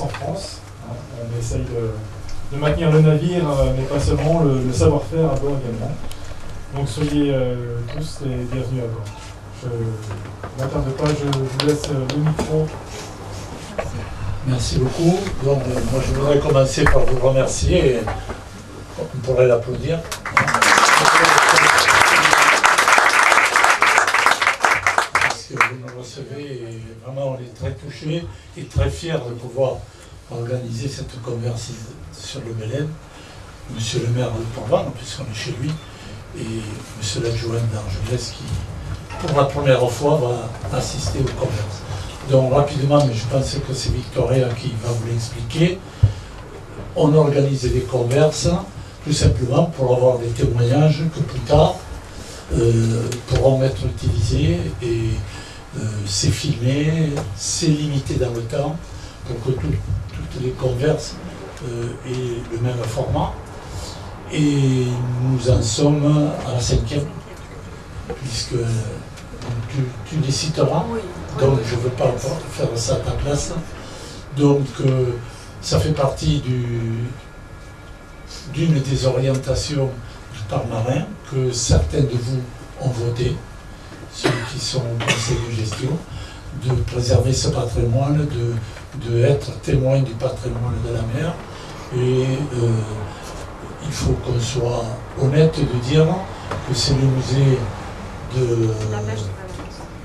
en France. On essaye de maintenir le navire, mais pas seulement, le savoir-faire à bord également. Donc soyez tous les bienvenus à bord. Je ne m'attarde pas, je vous laisse le micro. Merci beaucoup. Donc, moi, je voudrais commencer par vous remercier. On pourrait l'applaudir. Parce que vous nous recevez et vraiment on est très touchés et très fiers de pouvoir organiser cette conversation sur le Belém. Monsieur le maire de Port-Vannes, puisqu'on est chez lui, et monsieur l'adjoint d'Argelès qui, pour la première fois, va assister aux converses. Donc rapidement, mais je pense que c'est Victoria qui va vous l'expliquer, on organise des converses tout simplement pour avoir des témoignages que plus tard pourront être utilisés et c'est filmé, c'est limité dans le temps pour que toutes les converses aient le même format. Et nous en sommes à la 5e, puisque tu les citeras, donc je ne veux pas faire ça à ta place. Donc ça fait partie d'une des orientations du parc marin que certains de vous ont voté, ceux qui sont au conseil de gestion, de préserver ce patrimoine, de être témoin du patrimoine de la mer. Et il faut qu'on soit honnête de dire que c'est le musée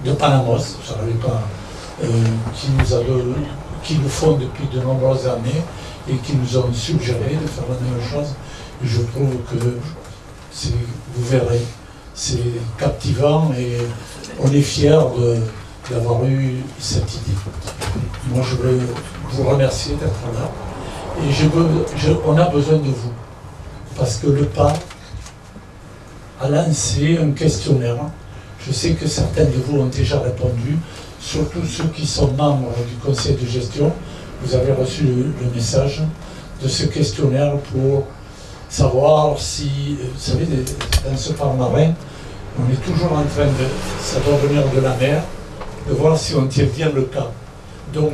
de Panamos, je ne savais pas, qui nous font depuis de nombreuses années et qui nous ont suggéré de faire la même chose. Et je trouve que vous verrez, c'est captivant et on est fiers d'avoir eu cette idée. Moi je veux vous remercier d'être là et on a besoin de vous parce que le parc a lancé un questionnaire. Je sais que certains de vous ont déjà répondu, surtout ceux qui sont membres du conseil de gestion. Vous avez reçu le message de ce questionnaire pour savoir si, vous savez, dans ce parc marin, on est toujours en train de, ça doit venir de la mer, de voir si on tient bien le cap. Donc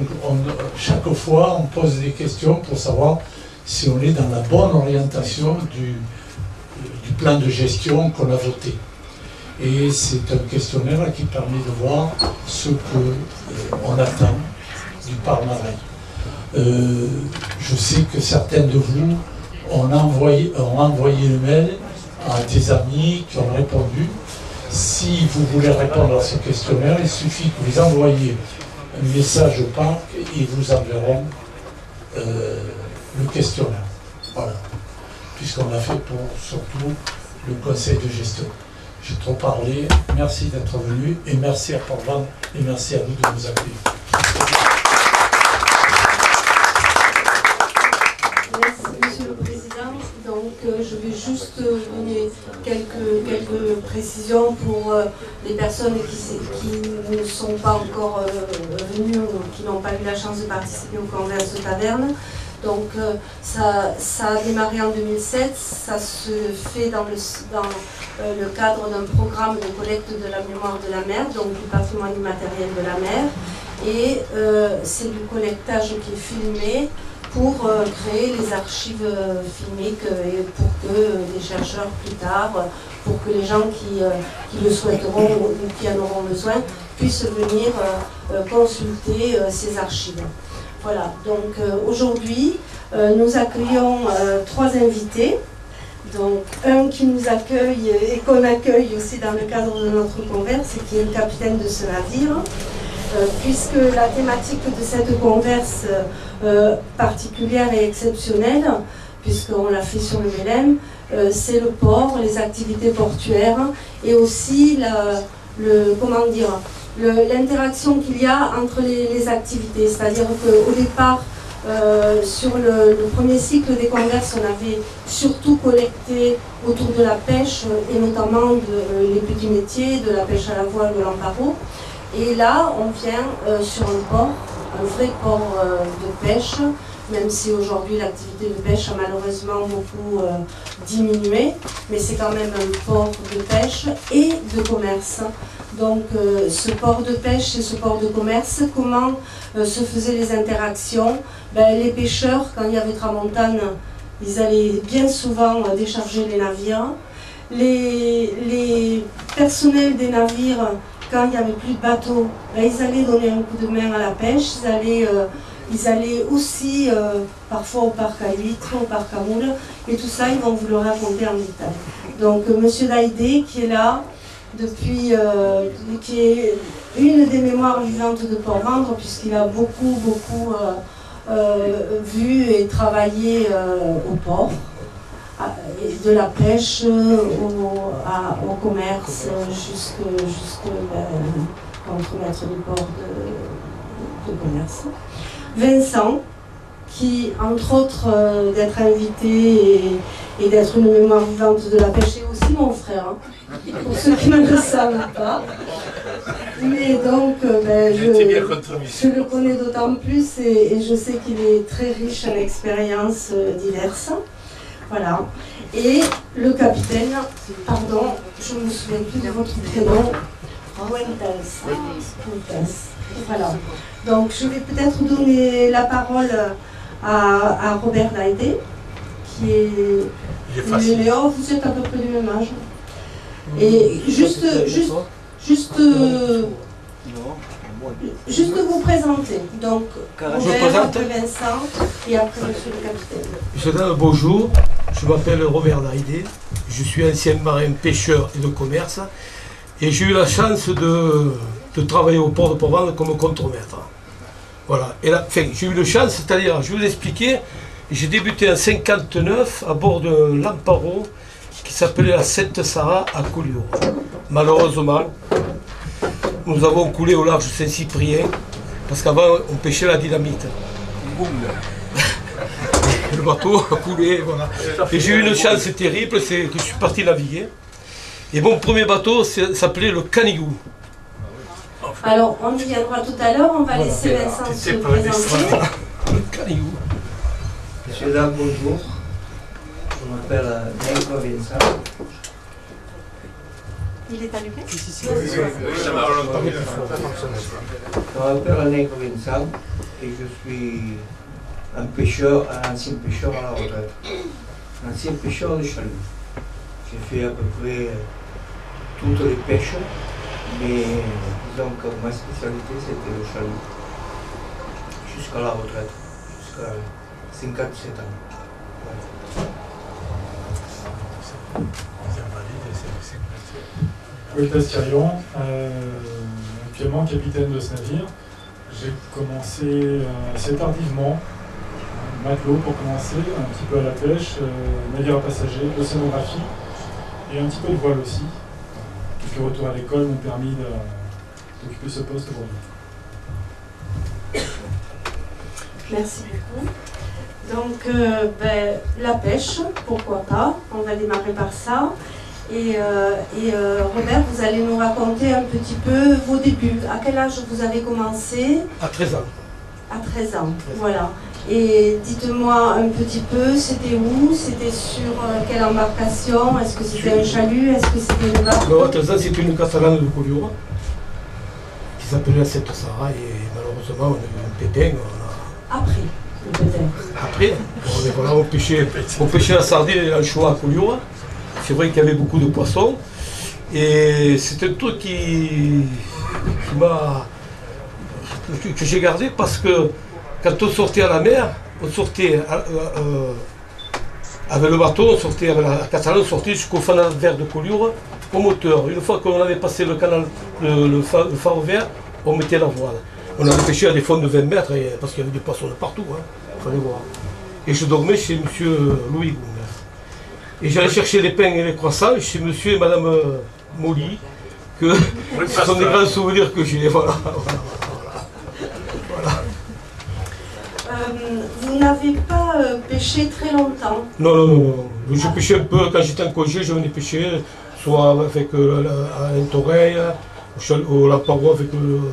chaque fois, on pose des questions pour savoir si on est dans la bonne orientation du plan de gestion qu'on a voté. Et c'est un questionnaire qui permet de voir ce qu'on attend du parc marin. Je sais que certains de vous ont envoyé le mail à des amis qui ont répondu. Si vous voulez répondre à ce questionnaire, il suffit que vous envoyiez un message au parc et ils vous enverront le questionnaire. Voilà. Puisqu'on l'a fait pour surtout le conseil de gestion. J'ai trop parlé, merci d'être venu et merci à Port-Vannes et merci à vous de nous accueillir. Merci Monsieur le Président. Donc je vais juste donner quelques précisions pour les personnes qui ne sont pas encore venues ou qui n'ont pas eu la chance de participer aux converses de taverne. Donc ça a démarré en 2007, ça se fait dans le cadre d'un programme de collecte de la mémoire de la mer, donc du patrimoine immatériel de la mer. Et c'est du collectage qui est filmé pour créer les archives filmiques et pour que les chercheurs plus tard, pour que les gens qui le souhaiteront ou qui en auront besoin puissent venir consulter ces archives. Voilà, donc aujourd'hui, nous accueillons 3 invités. Donc, un qui nous accueille et qu'on accueille aussi dans le cadre de notre converse, et qui est le capitaine de ce navire, puisque la thématique de cette converse particulière et exceptionnelle, puisqu'on l'a fait sur le Belém, c'est le port, les activités portuaires, et aussi l'interaction qu'il y a entre les activités. C'est-à-dire qu'au départ, sur le premier cycle des converses, on avait surtout collecté autour de la pêche et notamment les petits métiers, de la pêche à la voile, de l'amparo. Et là, on vient sur un port, un vrai port de pêche, même si aujourd'hui l'activité de pêche a malheureusement beaucoup diminué, mais c'est quand même un port de pêche et de commerce. Donc ce port de pêche et ce port de commerce, comment se faisaient les interactions? ben, les pêcheurs, quand il y avait tramontane, ils allaient bien souvent décharger les navires. Les personnels des navires, quand il n'y avait plus de bateaux, ben, ils allaient donner un coup de main à la pêche. Ils allaient aussi parfois au parc à huîtres, au parc à moules, et tout ça, ils vont vous le raconter en détail. Donc, Monsieur Daïdé, qui est là depuis, qui est une des mémoires vivantes de Port-Vendre, puisqu'il a beaucoup vu et travaillé au port, de la pêche au commerce, jusque contre-maître du port de commerce. Vincent, qui, entre autres, d'être invité et d'être une mémoire vivante de la pêche, est aussi mon frère, hein, pour ceux qui ne le savent pas. Mais donc, je le connais d'autant plus et je sais qu'il est très riche en expériences diverses. Voilà. Et le capitaine, pardon, je ne me souviens plus de votre prénom, Fuentes. Voilà. Donc, je vais peut-être donner la parole à Robert Daïdé, qui est Léo, vous êtes à peu près du même âge. Et juste vous présenter. Donc, Robert, après Vincent, et après Monsieur le Capitaine. Bonjour, je m'appelle Robert Daïdé, je suis ancien marin pêcheur et de commerce, et j'ai eu la chance de travailler au port de Port-Vendre comme contremaître. Voilà, et là, enfin, j'ai eu la chance, c'est-à-dire, je vais vous expliquer, j'ai débuté en 59 à bord d'un Lamparo qui s'appelait la Sainte-Sara à Collioure. Malheureusement, nous avons coulé au large Saint-Cyprien, parce qu'avant on pêchait la dynamite. Le bateau a coulé, voilà. Et j'ai eu une chance terrible, c'est que je suis parti naviguer. Et mon premier bateau s'appelait le Canigou. Alors, on y viendra tout à l'heure, on va laisser Vincent se présenter. Le Canigou. Monsieur, dames, bonjour. Je m'appelle Nègre Vincent. Il est allumé? Je m'appelle Nègre Vincent et je suis un pêcheur, un ancien pêcheur à la retraite. Un ancien pêcheur de chalut. J'ai fait à peu près toutes les pêches, mais disons que ma spécialité c'était le chalut. Jusqu'à la retraite, jusqu'à 57 ans. Fuentes Thirion, actuellement capitaine de ce navire. J'ai commencé assez tardivement, matelot pour commencer, un petit peu à la pêche, navire à passagers, océanographie et un petit peu de voile aussi. Quelques retours à l'école m'ont permis d'occuper ce poste aujourd'hui. Merci beaucoup. Donc, la pêche, pourquoi pas, on va démarrer par ça. Et Robert, vous allez nous raconter un petit peu vos débuts. À quel âge vous avez commencé? À 13 ans. À 13 ans, voilà. Et dites-moi un petit peu, c'était où? C'était sur quelle embarcation? Est-ce que c'était un chalut? Est-ce que c'était une barque? Non, à 13 ans, c'était une catalane de Collioure qui s'appelait la Sainte-Sara et malheureusement, on a eu un pépin. Après, peut-être. Après, voilà, on pêchait la sardine et l'anchois à Collioure. C'est vrai qu'il y avait beaucoup de poissons. Et c'est un truc que j'ai gardé parce que quand on sortait à la mer, on sortait avec le bateau, on sortait avec la catalane, on sortait jusqu'au fanal vert de Collioure au moteur. Une fois qu'on avait passé le canal, le phare vert, on mettait la voile. On avait pêché à des fonds de 20 mètres parce qu'il y avait des poissons de partout, hein, il fallait voir. Et je dormais chez M. Louis Goumez. Et j'allais chercher les pains et les croissants chez M. et Mme Molly, que ce sont des grands souvenirs que j'ai. Voilà. Vous n'avez pas pêché très longtemps? Non. Je pêchais un peu quand j'étais en congé, je venais pêcher, soit avec à Entoreille, au Lamparo avec M.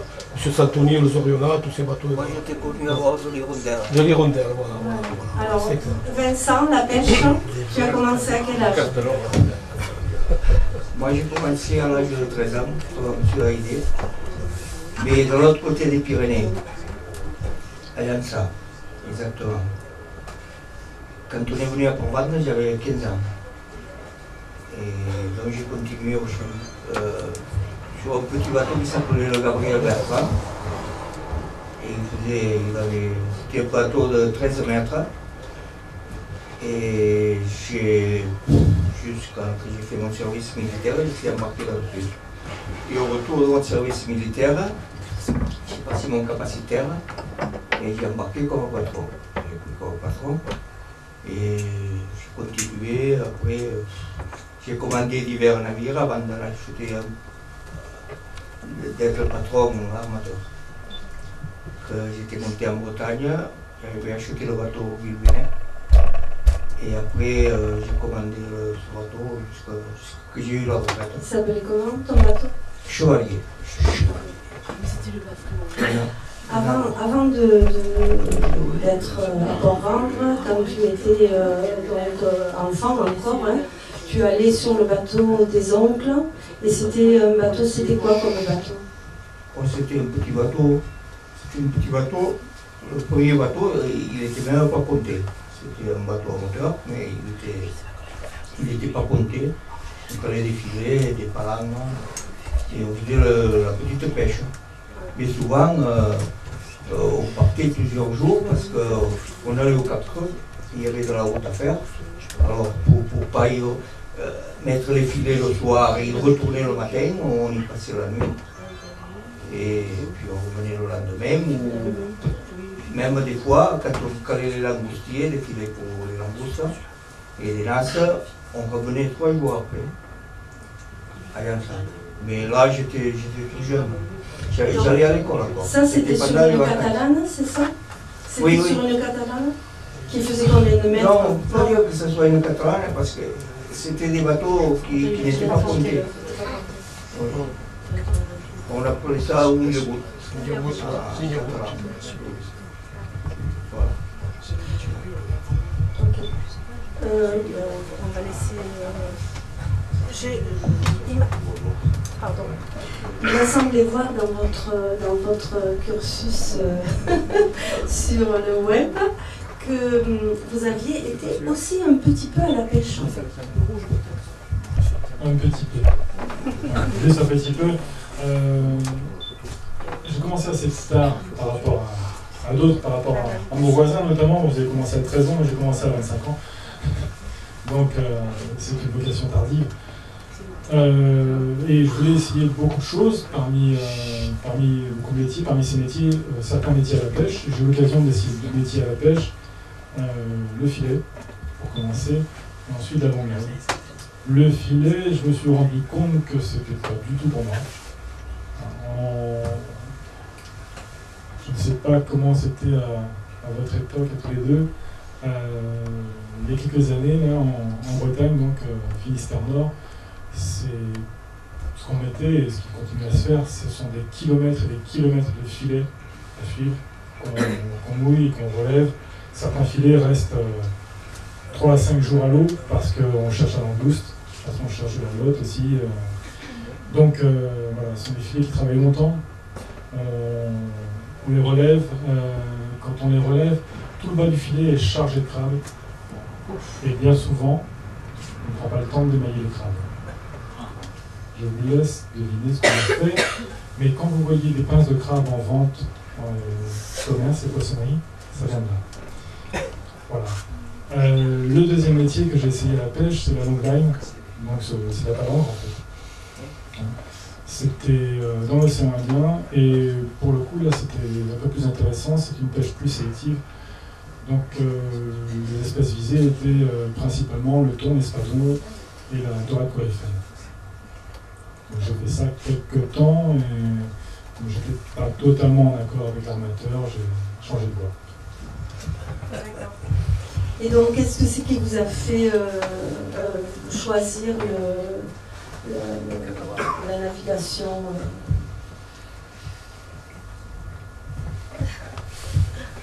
Santoni, le Zoriona, tous ces bateaux. Moi j'étais connu à bord de l'Hirondelle. De l'Hirondelle, voilà. Alors, Vincent, la pêche, tu as commencé à quel âge? Moi j'ai commencé à l'âge de 13 ans, comme M. Daïdé, mais de l'autre côté des Pyrénées, à Yansa. exactement. Quand on est venu à Port-Vannes, j'avais 15 ans. Et donc j'ai continué au sur un petit bateau qui s'appelait le Gabriel Bertrand. Et c'était un bateau de 13 mètres. Et jusqu'à que j'ai fait mon service militaire, je suis embarqué là-dessus. Et au retour de mon service militaire, j'ai passé mon capacitaire et j'ai embarqué comme patron. J'ai pris comme patron et j'ai continué. Après, j'ai commandé divers navires avant d'acheter d'être patron armateur. J'étais monté en Bretagne, j'avais acheté le bateau Villebenet. Et après, j'ai commandé ce bateau jusqu'à ce que j'ai eu la retraite. Il s'appelait comment ton bateau? Chevalier. C'était le bateau. Avant d'être à Port-Ventre, quand tu étais enfant encore, hein, tu allais sur le bateau des oncles. Et c'était un bateau, c'était quoi comme bateau? C'était un petit bateau. C'était un petit bateau. Le premier bateau, il n'était même pas ponté. C'était un bateau à moteur, mais il n'était pas ponté. Il fallait des filets, des palanges, et on faisait la petite pêche. Mais souvent, on partait plusieurs jours parce qu'on allait au Cap Creux, il y avait de la route à faire. Alors, pour ne pas mettre les filets le soir et retourner le matin, on y passait la nuit. Et puis on revenait le lendemain, ou même des fois, quand on calait les langoustiers, les filets pour les langoustes et les nasses, on revenait 3 jours après, à Yansang. Mais là, j'étais tout jeune. J'allais à l'école encore. Ça, c'était sur une catalane, c'est ça? C'était oui, sur une catalane qui faisait combien de mètres? Non, pas dire que ce soit une catalane, parce que c'était des bateaux qui n'étaient pas pontés. Oui. On appelait ça une de bout. Voilà. On va laisser. Pardon. Il m'a semblé voir dans votre cursus sur le web que vous aviez été aussi un petit peu à la pêche. En fait. Un petit peu. Juste un petit peu. J'ai commencé assez tard par rapport à d'autres, par rapport à mon voisin notamment. Vous avez commencé à 13 ans, moi j'ai commencé à 25 ans. Donc c'est une vocation tardive. Et je voulais essayer beaucoup de choses parmi beaucoup de métiers, parmi ces métiers, certains métiers à la pêche. J'ai eu l'occasion d'essayer 2 métiers à la pêche, le filet pour commencer, et ensuite la longueur. Le filet, je me suis rendu compte que c'était pas du tout pour moi. Je ne sais pas comment c'était à votre époque, à tous les deux. Il y a quelques années, là, en Bretagne, donc Finistère Nord, c'est ce qu'on mettait et ce qui continue à se faire, ce sont des kilomètres et des kilomètres de filets à suivre, qu'on mouille et qu'on relève. Certains filets restent 3 à 5 jours à l'eau parce qu'on cherche la langouste, parce qu'on cherche la lotte aussi. Donc voilà, ce sont des filets qui travaillent longtemps. On les relève. Quand on les relève, tout le bas du filet est chargé de crabes. Et bien souvent, on ne prend pas le temps de démailler le crabe. Je vous laisse deviner ce qu'on fait. Mais quand vous voyez des pinces de crabe en vente dans les commerces et poissonneries, ça vient de là. Voilà. Le deuxième métier que j'ai essayé à la pêche, c'est la long line. Donc c'est la palanque en fait. C'était dans l'océan Indien et pour le coup là c'était un peu plus intéressant, c'est une pêche plus sélective. Donc les espèces visées étaient principalement le thon, l'espadon et la dorade coryphène. Donc j'ai fait ça quelques temps et comme je n'étais pas totalement en accord avec l'armateur, j'ai changé de voie. Et donc qu'est-ce que c'est qui vous a fait choisir la navigation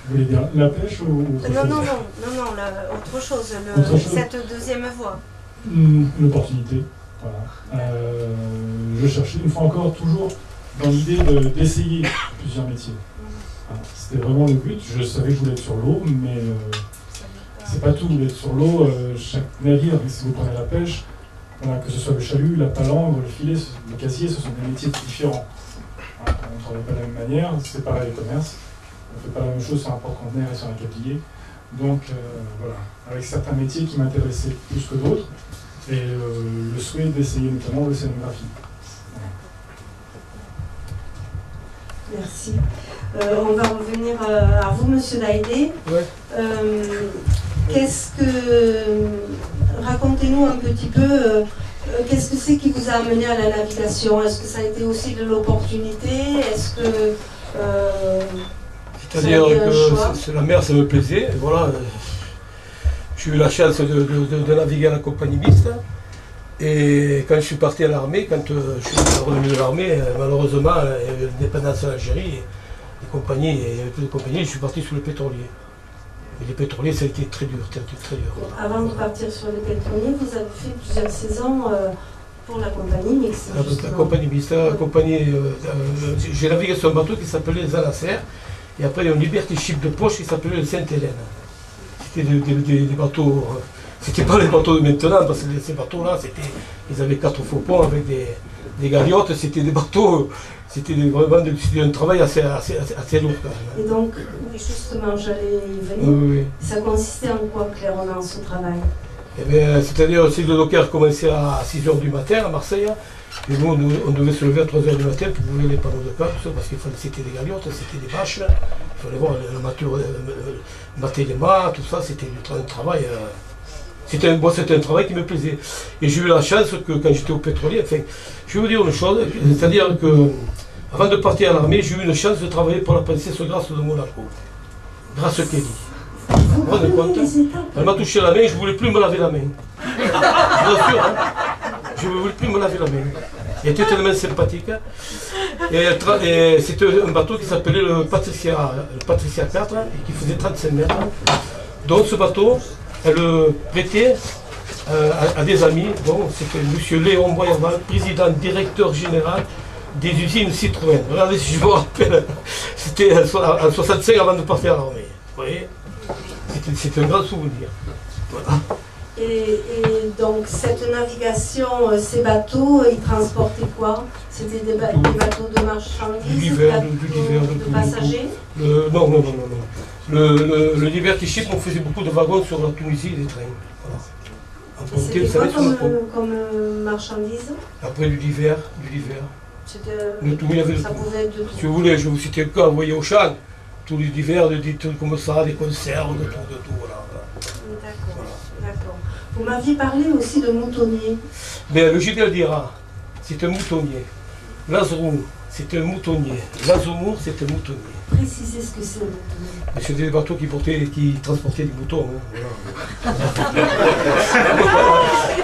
Vous voulez dire la pêche ou autre chose? Non, autre chose, cette deuxième voie. L'opportunité, voilà. Je cherchais, une fois encore, toujours dans l'idée d'essayer plusieurs métiers. Voilà, c'était vraiment le but. Je savais que je voulais être sur l'eau, mais c'est pas tout. Être sur l'eau, chaque navire, si vous prenez la pêche, voilà, que ce soit le chalut, la palangre, le filet, le casier, ce sont des métiers différents. Voilà, on ne travaille pas de la même manière, c'est pareil le commerce. On ne fait pas la même chose sur un porte-conteneur et sur un cablier. Donc voilà, avec certains métiers qui m'intéressaient plus que d'autres, et le souhait d'essayer notamment l'océanographie. Merci. On va revenir à vous, Monsieur Daïdé. Ouais. Racontez-nous un petit peu, qu'est-ce que c'est qui vous a amené à la navigation? Est-ce que ça a été aussi de l'opportunité? Est-ce que c'est-à-dire que la mer, ça me plaisait. Et voilà, j'ai eu la chance de naviguer à la compagnie mixte. Et quand je suis parti à l'armée, quand je suis revenu de l'armée, malheureusement, il y avait l'indépendance en Algérie, il n'y avait plus de compagnies, je suis parti sur le pétrolier. Et les pétroliers, ça a été très dur, très dur. Avant de partir sur les pétroliers, vous avez fait plusieurs saisons pour la compagnie mixte. La compagnie mixte, j'ai navigué sur un bateau qui s'appelait les Zanasser, et après il y a un Liberty Ship de poche qui s'appelait le Sainte-Hélène. C'était des bateaux. C'était pas les bateaux de maintenant, parce que ces bateaux-là, ils avaient 4 faux ponts avec des galiotes, c'était des bateaux, c'était un travail assez lourd quand même. Et donc, justement, j'allais y venir. Oui. Ça consistait en quoi clairement ce travail? C'est-à-dire, si le docker commençait à 6h du matin à Marseille, et nous, on devait se lever à 3h du matin pour ouvrir les panneaux de cap, parce qu'il fallait, c'était des galiotes, c'était des bâches, il fallait voir mater les mâts, tout ça, c'était du travail. C'était un travail qui me plaisait. Et j'ai eu la chance que quand j'étais au pétrolier, enfin, je vais vous dire une chose, c'est-à-dire que avant de partir à l'armée, j'ai eu une chance de travailler pour la princesse Grâce de Monaco. Grâce Kelly. Vous vous rendez compte? Elle m'a touché la main et je ne voulais plus me laver la main. Je vous assure, hein, je ne voulais plus me laver la main. Elle était tellement sympathique. Et c'était un bateau qui s'appelait le Patricia 4 et qui faisait 35 mètres. Donc ce bateau, elle le prêtait à des amis, donc c'était M. Léon Boyaval, président, directeur général des usines Citroën. Regardez si je me rappelle, c'était en 65 avant de partir à l'armée. Vous voyez, c'était un grand souvenir. Voilà. Et donc cette navigation, ces bateaux, ils transportaient quoi? C'était des bateaux de marchandises, de passagers? Non. Le Liberty Ship, on faisait beaucoup de wagons sur la Tunisie et des trains. Voilà. C'était quoi comme marchandises? Après du divers. Ça pouvait être de tout. Si vous voulez, je vous cite le cas, vous voyez au champ, tous les divers, des trucs comme ça, des conserves, de tout, voilà. D'accord. Vous m'aviez parlé aussi de moutonnier. Mais le Gidel dira, c'est un moutonnier. Lazarou, c'est un moutonnier. Lazomour, c'est un moutonnier. Précisez ce que c'est un moutonnier. C'est des bateaux qui transportaient des moutons. Hein, voilà.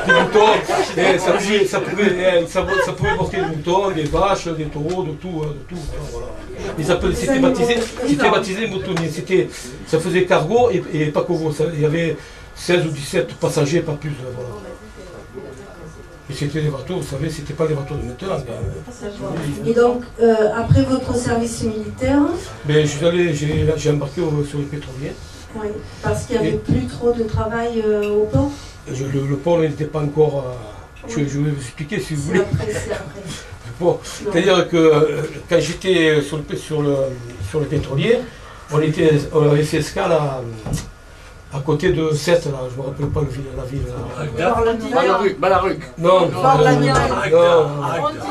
Des moutons, et ça pouvait porter des moutons, des vaches, des taureaux, de tout. Voilà. C'était baptisé moutonnier. Ça faisait cargo et pas covo. Il y avait 16 ou 17 passagers, pas plus. Voilà. Et c'était des bateaux, vous savez, c'était pas des bateaux de maintenant. Et donc, après votre service militaire? J'ai embarqué sur les pétroliers. Oui, parce qu'il n'y avait plus trop de travail au port? Le port n'était pas encore... Je vais vous expliquer si vous voulez. C'est après. Bon, c'est-à-dire que quand j'étais sur le pétrolier, on avait fait escale à côté de Sète, là, je ne me rappelle pas la ville. Balaruc. Non,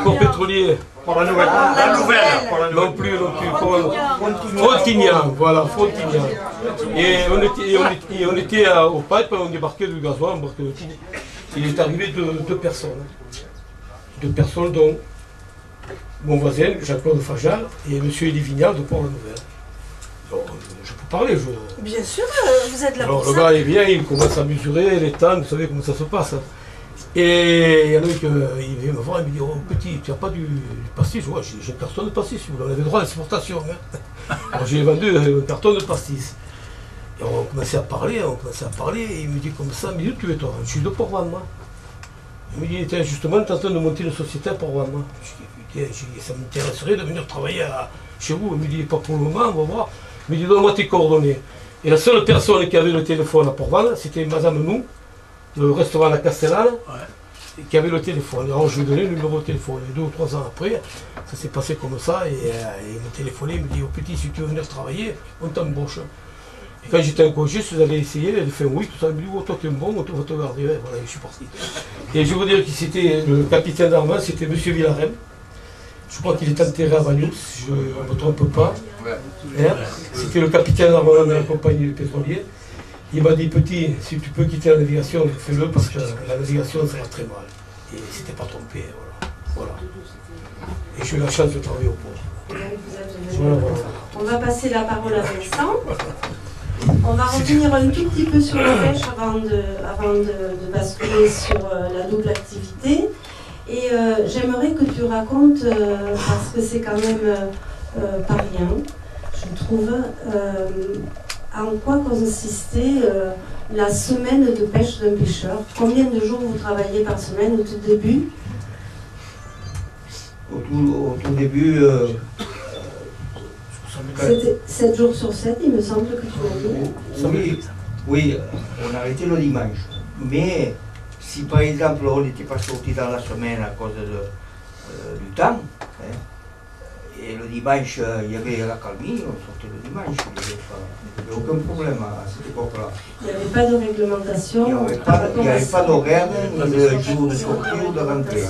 port pétrolier. Pour la nouvelle. Non plus. Frontignan, voilà, Frontignan. Et on était au pipe, on débarquait du gasoil, il est arrivé deux personnes. Deux personnes dont mon voisin, Jean-Claude Fajal, et M. Élie Vignal de Port-la-Nouvelle. Alors, je peux parler, Bien sûr, vous êtes là alors, pour le ça. gars, il vient, il commence à mesurer les temps, vous savez comment ça se passe. Et il y en a un qui vient me voir, il me dit, oh petit, tu n'as pas du pastis? Ouais, j'ai un carton de pastis, si vous voulez, on avait droit à l'exportation. Hein. Alors j'ai vendu un carton de pastis. Et on commençait à parler, et il me dit comme ça, mais d'où tu es toi? Je suis de Port-Vannes, moi. Il me dit, il était justement en train de monter une société à Port-Vendre. Je dis, ça m'intéresserait de venir travailler chez vous. Il me dit, pas pour le moment, on va voir. Il me dit, donne-moi tes coordonnées. Et la seule personne qui avait le téléphone à Port-Vendre, c'était Madame Nou, le restaurant La Castellane, qui avait le téléphone. Alors je lui ai donné le numéro de téléphone. Et 2 ou 3 ans après, ça s'est passé comme ça. Et il m'a téléphoné, il me dit, oh petit, si tu veux venir travailler, on t'embauche. Et quand j'étais en congé, je suis allé essayer, elle a fait oui, tout ça. Elle me dit, oh, toi tu es bon, on va te garder. Et voilà, je suis parti. Et je veux dire que c'était le capitaine d'armement, c'était M. Villarem. Je crois qu'il est enterré à Bagnous, si je ne me trompe pas. C'était le capitaine d'armement de la compagnie de pétrolier. Il m'a dit, petit, si tu peux quitter la navigation, fais-le, parce que la navigation, ça va très mal. Et il ne s'était pas trompé, voilà. Et j'ai eu la chance de travailler au port. Voilà. On va passer la parole à Vincent. On va revenir un tout petit peu sur la pêche avant de basculer sur la double activité. Et j'aimerais que tu racontes, parce que c'est quand même pas rien, je trouve, en quoi consistait la semaine de pêche d'un pêcheur. Combien de jours vous travaillez par semaine au tout début? Au tout début, c'était 7 jours sur 7, il me semble que tu m'as dit. Oui, on arrêtait le dimanche. Mais si par exemple on n'était pas sorti dans la semaine à cause du temps, hein, et le dimanche il y avait la calmie, on sortait le dimanche, il n'y avait aucun problème à cette époque-là. Il n'y avait pas de réglementation. Il n'y avait pas d'horaire, ni de jour de sortie ou de rentrée.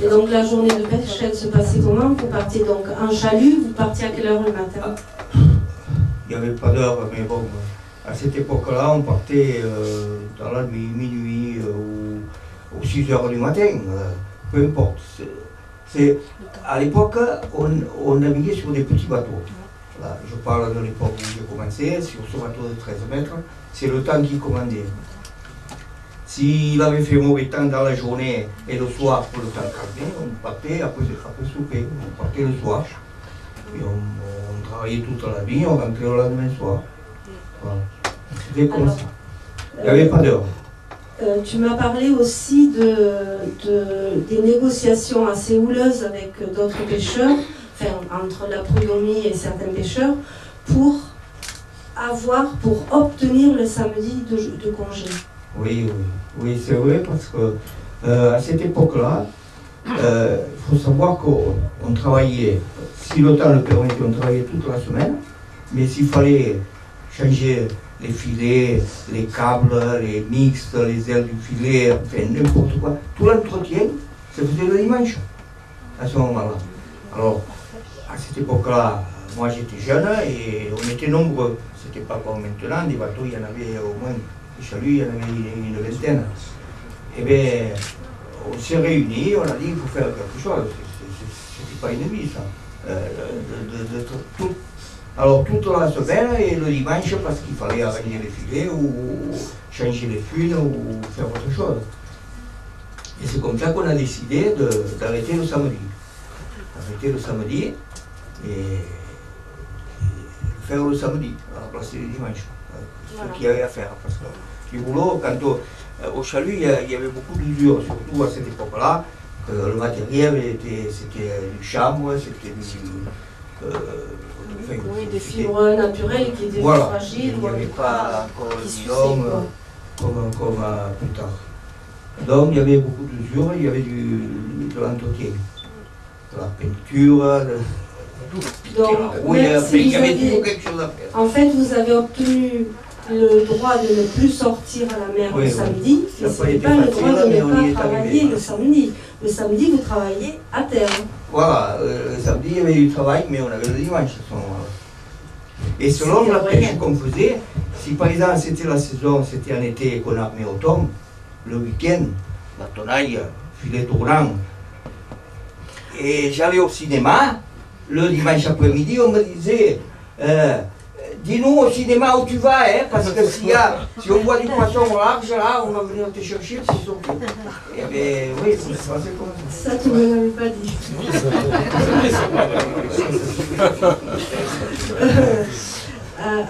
Et donc la journée de pêche, elle se passait comment? Vous partiez donc en chalut, vous partiez à quelle heure le matin? Il n'y avait pas d'heure, mais bon, à cette époque-là, on partait dans la nuit, minuit ou 6 heures du matin, peu importe. À l'époque, on naviguait sur des petits bateaux. Là, je parle de l'époque où j'ai commencé, sur ce bateau de 13 mètres, c'est le temps qui commandait. S'il avait fait mauvais temps dans la journée et le soir pour le temps calmer, on partait après souper, on partait le soir. Et on travaillait toute la nuit, on rentrait le lendemain soir. Voilà. C'était comme ça. Il n'y avait pas d'heure. Tu m'as parlé aussi des négociations assez houleuses avec d'autres pêcheurs, enfin entre la prud'homie et certains pêcheurs, pour obtenir le samedi de congé. Oui, c'est vrai, parce que à cette époque-là, il faut savoir qu'on travaillait, si le temps le permettait, on travaillait toute la semaine, mais s'il fallait changer les filets, les câbles, les mixtes, les ailes du filet, enfin n'importe quoi, tout l'entretien se faisait le dimanche, à ce moment-là. Alors, à cette époque-là, moi j'étais jeune et on était nombreux. C'était pas comme maintenant, des bateaux, il y en avait au moins, des chaluts, il y en avait une vingtaine. Et bien, on s'est réunis, on a dit il faut faire quelque chose. C'était pas une vie, ça. Alors toute la semaine et le dimanche parce qu'il fallait arranger les filets ou changer les funes ou faire autre chose. Et c'est comme ça qu'on a décidé d'arrêter le samedi. Arrêter le samedi et faire le samedi à la place du dimanche. Voilà. Ce qu'il y avait à faire. Parce que du boulot, au chalut, il y avait beaucoup d'usure, surtout à cette époque-là. Le matériel c'était du chambre, c'était du... oui, des fibres naturelles qui étaient fragiles. Il n'y avait pas encore l'homme comme plus tard. Donc il y avait beaucoup d'usure, il y avait de l'entretien, de la peinture, donc, il y avait toujours quelque chose à faire. En fait, vous avez obtenu le droit de ne plus sortir à la mer le samedi, mais ce n'est pas le droit de ne pas travailler le samedi. Le samedi, vous travaillez à terre. Voilà, le samedi, il y avait du travail, mais on avait le dimanche à ce moment-là. Et selon la pêche qu'on faisait, si par exemple c'était la saison, c'était en été qu'on armait au thon, le week-end, la tonaille, filet tournant, et j'allais au cinéma, le dimanche après-midi, on me disait dis-nous au cinéma où tu vas, hein, parce que si on voit du poisson au large, là, on va venir te chercher, c'est sûr. Et bien, oui, ça se passait comme ça. Ça, tu ne me l'avais pas dit.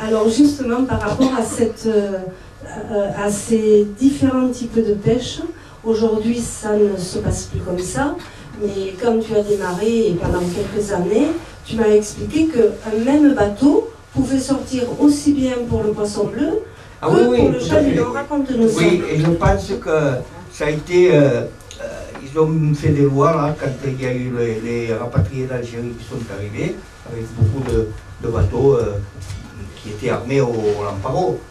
Alors justement, par rapport à ces différents types de pêche, Aujourd'hui, ça ne se passe plus comme ça, mais quand tu as démarré et pendant quelques années, tu m'as expliqué qu'un même bateau pouvait sortir aussi bien pour le poisson bleu que pour le chalut. Raconte-nous ça. Oui, et je pense que ça a été... ils ont fait des lois là, quand il y a eu les rapatriés d'Algérie qui sont arrivés, avec beaucoup de bateaux qui étaient armés au lamparo.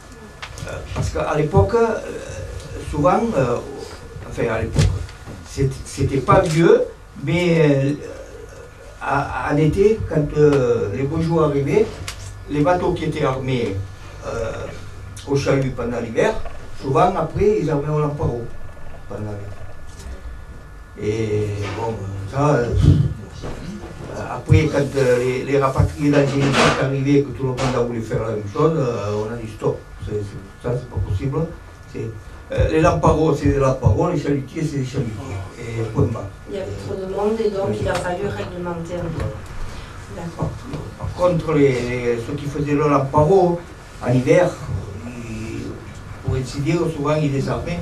Parce qu'à l'époque, souvent, enfin à l'époque, c'était pas vieux, mais en été, quand les beaux jours arrivaient, les bateaux qui étaient armés au chalut pendant l'hiver, souvent après ils armaient au lamparo pendant l'hiver. Et bon, ça, après quand les rapatriés d'Algérie sont arrivés et que tout le monde a voulu faire la même chose, on a dit stop, ça c'est pas possible. Les lamparos c'est des lamparos, les chalutiers c'est des chalutiers. Et point barre. Il y avait trop de monde et donc il a fallu réglementer un peu. D'accord. Par contre, ceux qui faisaient le lamparo en hiver, pour ainsi dire, souvent ils désarmaient.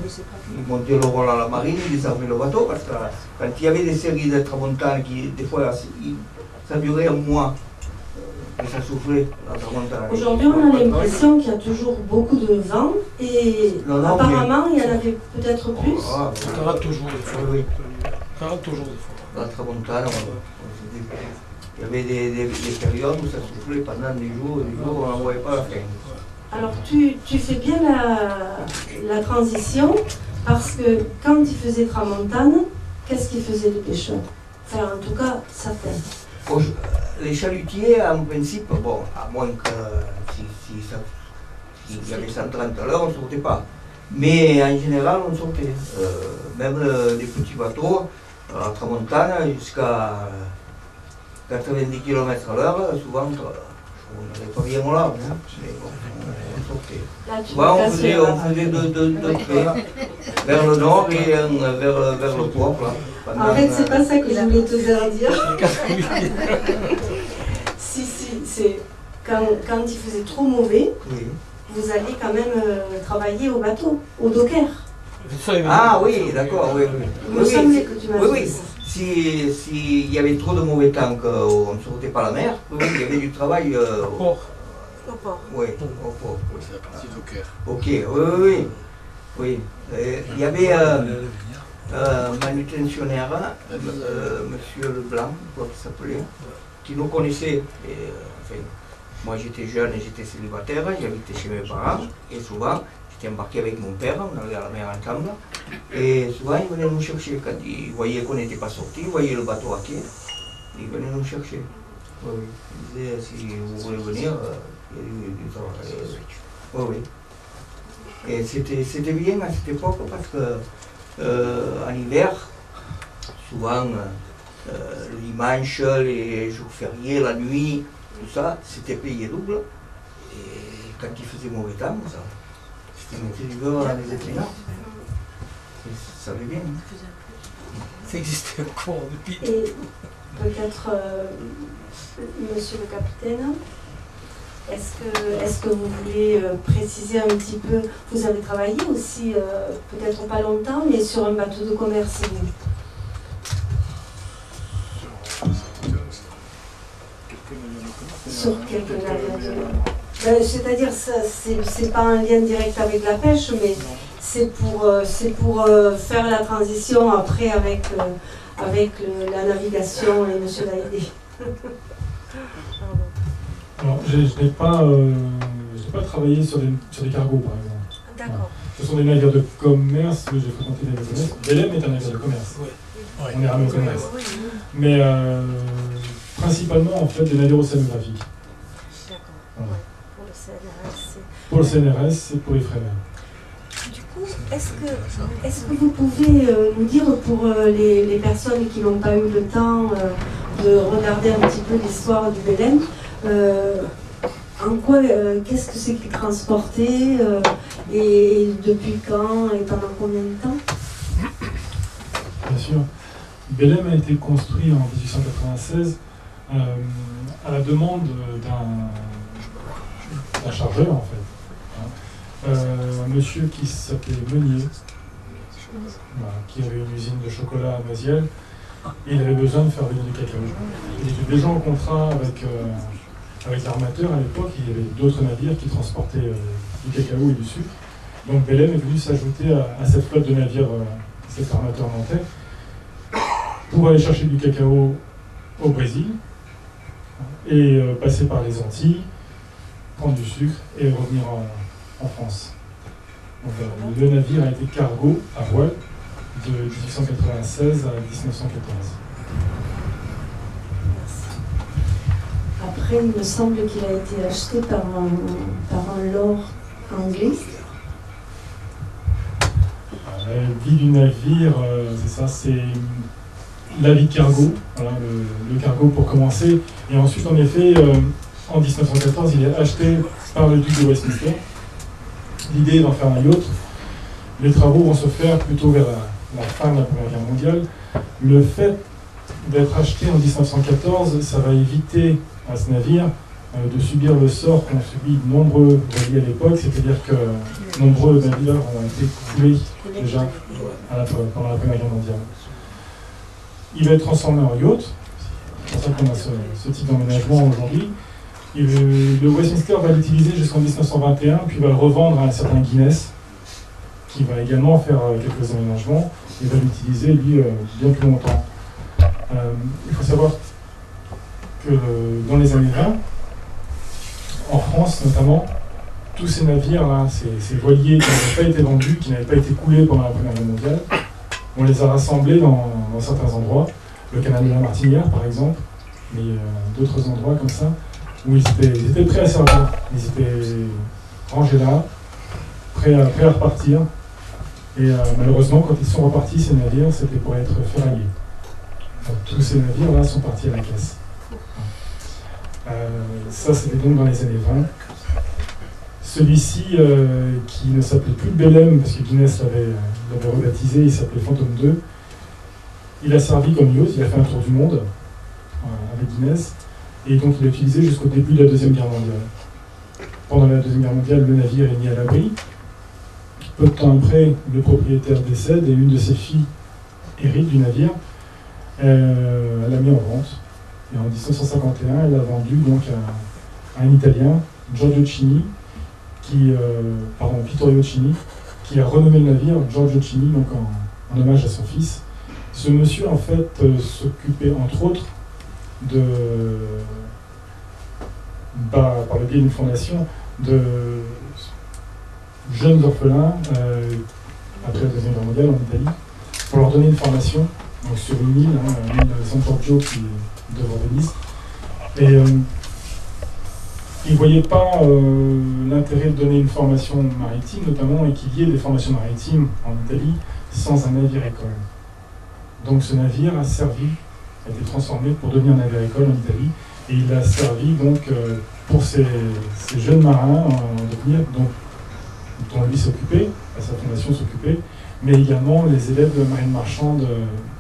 Ils montaient le rôle à la marine, ils désarmaient le bateau, parce que quand il y avait des séries de tramontane qui, des fois, ça durait un mois, et ça soufflait, la tramontane. Aujourd'hui, on a l'impression qu'il y a toujours beaucoup de vent, et apparemment, il y en avait peut-être plus. Ça rate toujours des fois. Oui. Ça rate toujours des fois. La tramontane, il y avait des périodes où ça soufflait pendant des jours, on n'en voyait pas la fin. Alors tu fais bien la transition, parce que quand il faisait tramontane, qu'est-ce qu'ils faisaient les pêcheurs? Enfin, en tout cas, certains. Les chalutiers, en principe, bon, à moins que s'il y avait 130 à l'heure, on ne sortait pas. Mais en général, on sortait. Même des petits bateaux, à la tramontane, jusqu'à 90 km à l'heure, souvent, on n'avait pas bien au large, hein, mais bon, on sortait. Là, on faisait deux traits vers le nord et vers le port. Là, en fait, c'est pas ça que je voulais te faire dire. Si, c'est quand il faisait trop mauvais, oui. Vous alliez quand même travailler au bateau, au docker. Ah oui, d'accord, oui. Il me semblait que tu m'avais dit ça. S'il y avait trop de mauvais temps qu'on ne sortait pas la mer, oui, il y avait du travail au port. Au port. Oui, au port. Oui, c'est la partie docker. Ok, oui. Il y avait un manutentionnaire, monsieur Leblanc, quoi qu'il s'appelait, qui nous connaissait. Et, enfin, moi j'étais jeune et j'étais célibataire, j'habitais chez mes parents, et souvent, j'étais embarqué avec mon père, on allait à la mer ensemble, et souvent il venait nous chercher. Quand il voyait qu'on n'était pas sortis, il voyait le bateau à quai, il venait nous chercher. Oui. Il disait, si vous voulez venir, il y a du travail. Oui. Et c'était bien à cette époque parce que en hiver, souvent le dimanche, les jours fériés, la nuit, tout ça, c'était payé double. Et quand il faisait mauvais temps, ça. Ils mettaient du beurre dans les éclats. Ça allait bien. Ça existait encore depuis. Et peut-être, monsieur le capitaine, est-ce que vous voulez préciser un petit peu? Vous avez travaillé aussi, peut-être pas longtemps, mais sur un bateau de commerce. Sur quelques navires. C'est-à-dire, c'est pas un lien direct avec la pêche, mais c'est pour faire la transition après avec la navigation et M. Laïdé. Alors, je n'ai pas travaillé sur des cargos, par exemple. D'accord. Voilà. Ce sont des navires de commerce, j'ai fréquenté des navires de commerce. Belém est un navire de commerce. Oui. On est armé au commerce. Mais principalement, en fait, des navires océanographiques. D'accord. Voilà. Ouais. Pour le CNRS. Pour le CNRS et pour les Frémères. Du coup, est-ce que Vous pouvez nous dire pour les personnes qui n'ont pas eu le temps de regarder un petit peu l'histoire du Belém, en quoi, qu'est-ce que c'est qu'il transportait et depuis quand et pendant combien de temps? Bien sûr. Belém a été construit en 1896 à la demande d'un chargeur, en fait. Un monsieur qui s'appelait Meunier, voilà, qui avait une usine de chocolat à Noisiel, et il avait besoin de faire venir du cacao. Il était déjà en contrat avec l'armateur à l'époque, il y avait d'autres navires qui transportaient du cacao et du sucre. Donc Belém est venu s'ajouter à cette flotte de navires, cet armateur nantais, pour aller chercher du cacao au Brésil, et passer par les Antilles, prendre du sucre et revenir en France. Donc, le navire a été cargo à voile de 1896 à 1914. Après, il me semble qu'il a été acheté par un lord anglais. La vie du navire, c'est ça, c'est la vie de cargo, voilà, le cargo pour commencer. Et ensuite, en effet, en 1914, il est acheté par le duc de Westminster. L'idée est d'en faire un yacht. Les travaux vont se faire plutôt vers la fin de la Première Guerre mondiale. Le fait d'être acheté en 1914, ça va éviter à ce navire de subir le sort qu'ont subi de nombreux voiliers à l'époque, c'est-à-dire que nombreux navires ont été coulés déjà pendant la Première Guerre mondiale. Il va être transformé en yacht, c'est pour ça qu'on a ce type d'emménagement aujourd'hui. Le Westminster va l'utiliser jusqu'en 1921, puis va le revendre à un certain Guinness, qui va également faire quelques aménagements, et va l'utiliser, lui, bien plus longtemps. Il faut savoir que dans les années 20, en France notamment, tous ces navires-là, ces voiliers qui n'avaient pas été vendus, qui n'avaient pas été coulés pendant la Première Guerre mondiale, on les a rassemblés dans certains endroits, le canal de la Martinière par exemple, mais d'autres endroits comme ça, où ils étaient prêts à servir. Ils étaient rangés là, prêts à repartir. Et malheureusement, quand ils sont repartis, ces navires, c'était pour être ferraillés. Donc, tous ces navires-là sont partis à la caisse. Ça, c'était donc dans les années 20. Celui-ci, qui ne s'appelait plus Belém, parce que Guinness l'avait rebaptisé, il s'appelait Phantom 2. Il a servi comme yacht, il a fait un tour du monde avec Guinness. Et donc il est utilisé jusqu'au début de la Deuxième Guerre mondiale. Pendant la Deuxième Guerre mondiale, le navire est mis à l'abri. Peu de temps après, le propriétaire décède et une de ses filles hérite du navire. Elle l'a mis en vente. Et en 1951, elle l'a vendu donc à un Italien, Giorgio Cini, Vittorio Cini, qui a renommé le navire Giorgio Cini, donc en hommage à son fils. Ce monsieur, en fait, s'occupait entre autres par le biais d'une fondation, de jeunes orphelins après la Deuxième Guerre mondiale en Italie, pour leur donner une formation donc sur une île, l'île de San Giorgio qui est devant Venise. Et ils ne voyaient pas l'intérêt de donner une formation maritime, notamment, et qu'il y ait des formations maritimes en Italie sans un navire-école. Donc ce navire a été transformé pour devenir navire école en Italie, et il a servi donc pour ces jeunes marins en devenir, dont lui s'occupait, sa fondation s'occupait, mais également les élèves de la marine marchande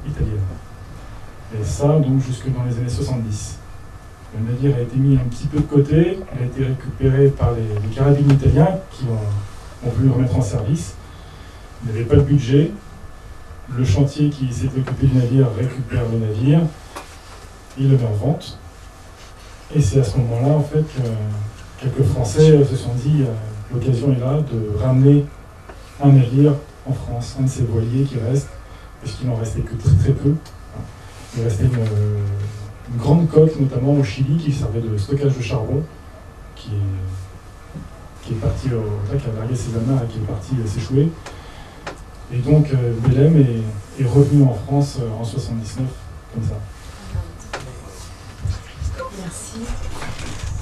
italienne. Et ça donc jusque dans les années 70. Le navire a été mis un petit peu de côté, il a été récupéré par les carabiniers italiens qui ont voulu le remettre en service. Il n'avait pas de budget. Le chantier qui s'est occupé du navire récupère le navire, il le met en vente. Et c'est à ce moment-là, en fait, que quelques Français se sont dit l'occasion est là de ramener un navire en France, un de ces voiliers qui reste, puisqu'il n'en restait que très très peu. Il restait une grande coque, notamment au Chili, qui servait de stockage de charbon, qui est parti, qui a largué ses amarres et qui est parti s'échouer. Et donc, Belém est revenu en France en 79, comme ça. Merci.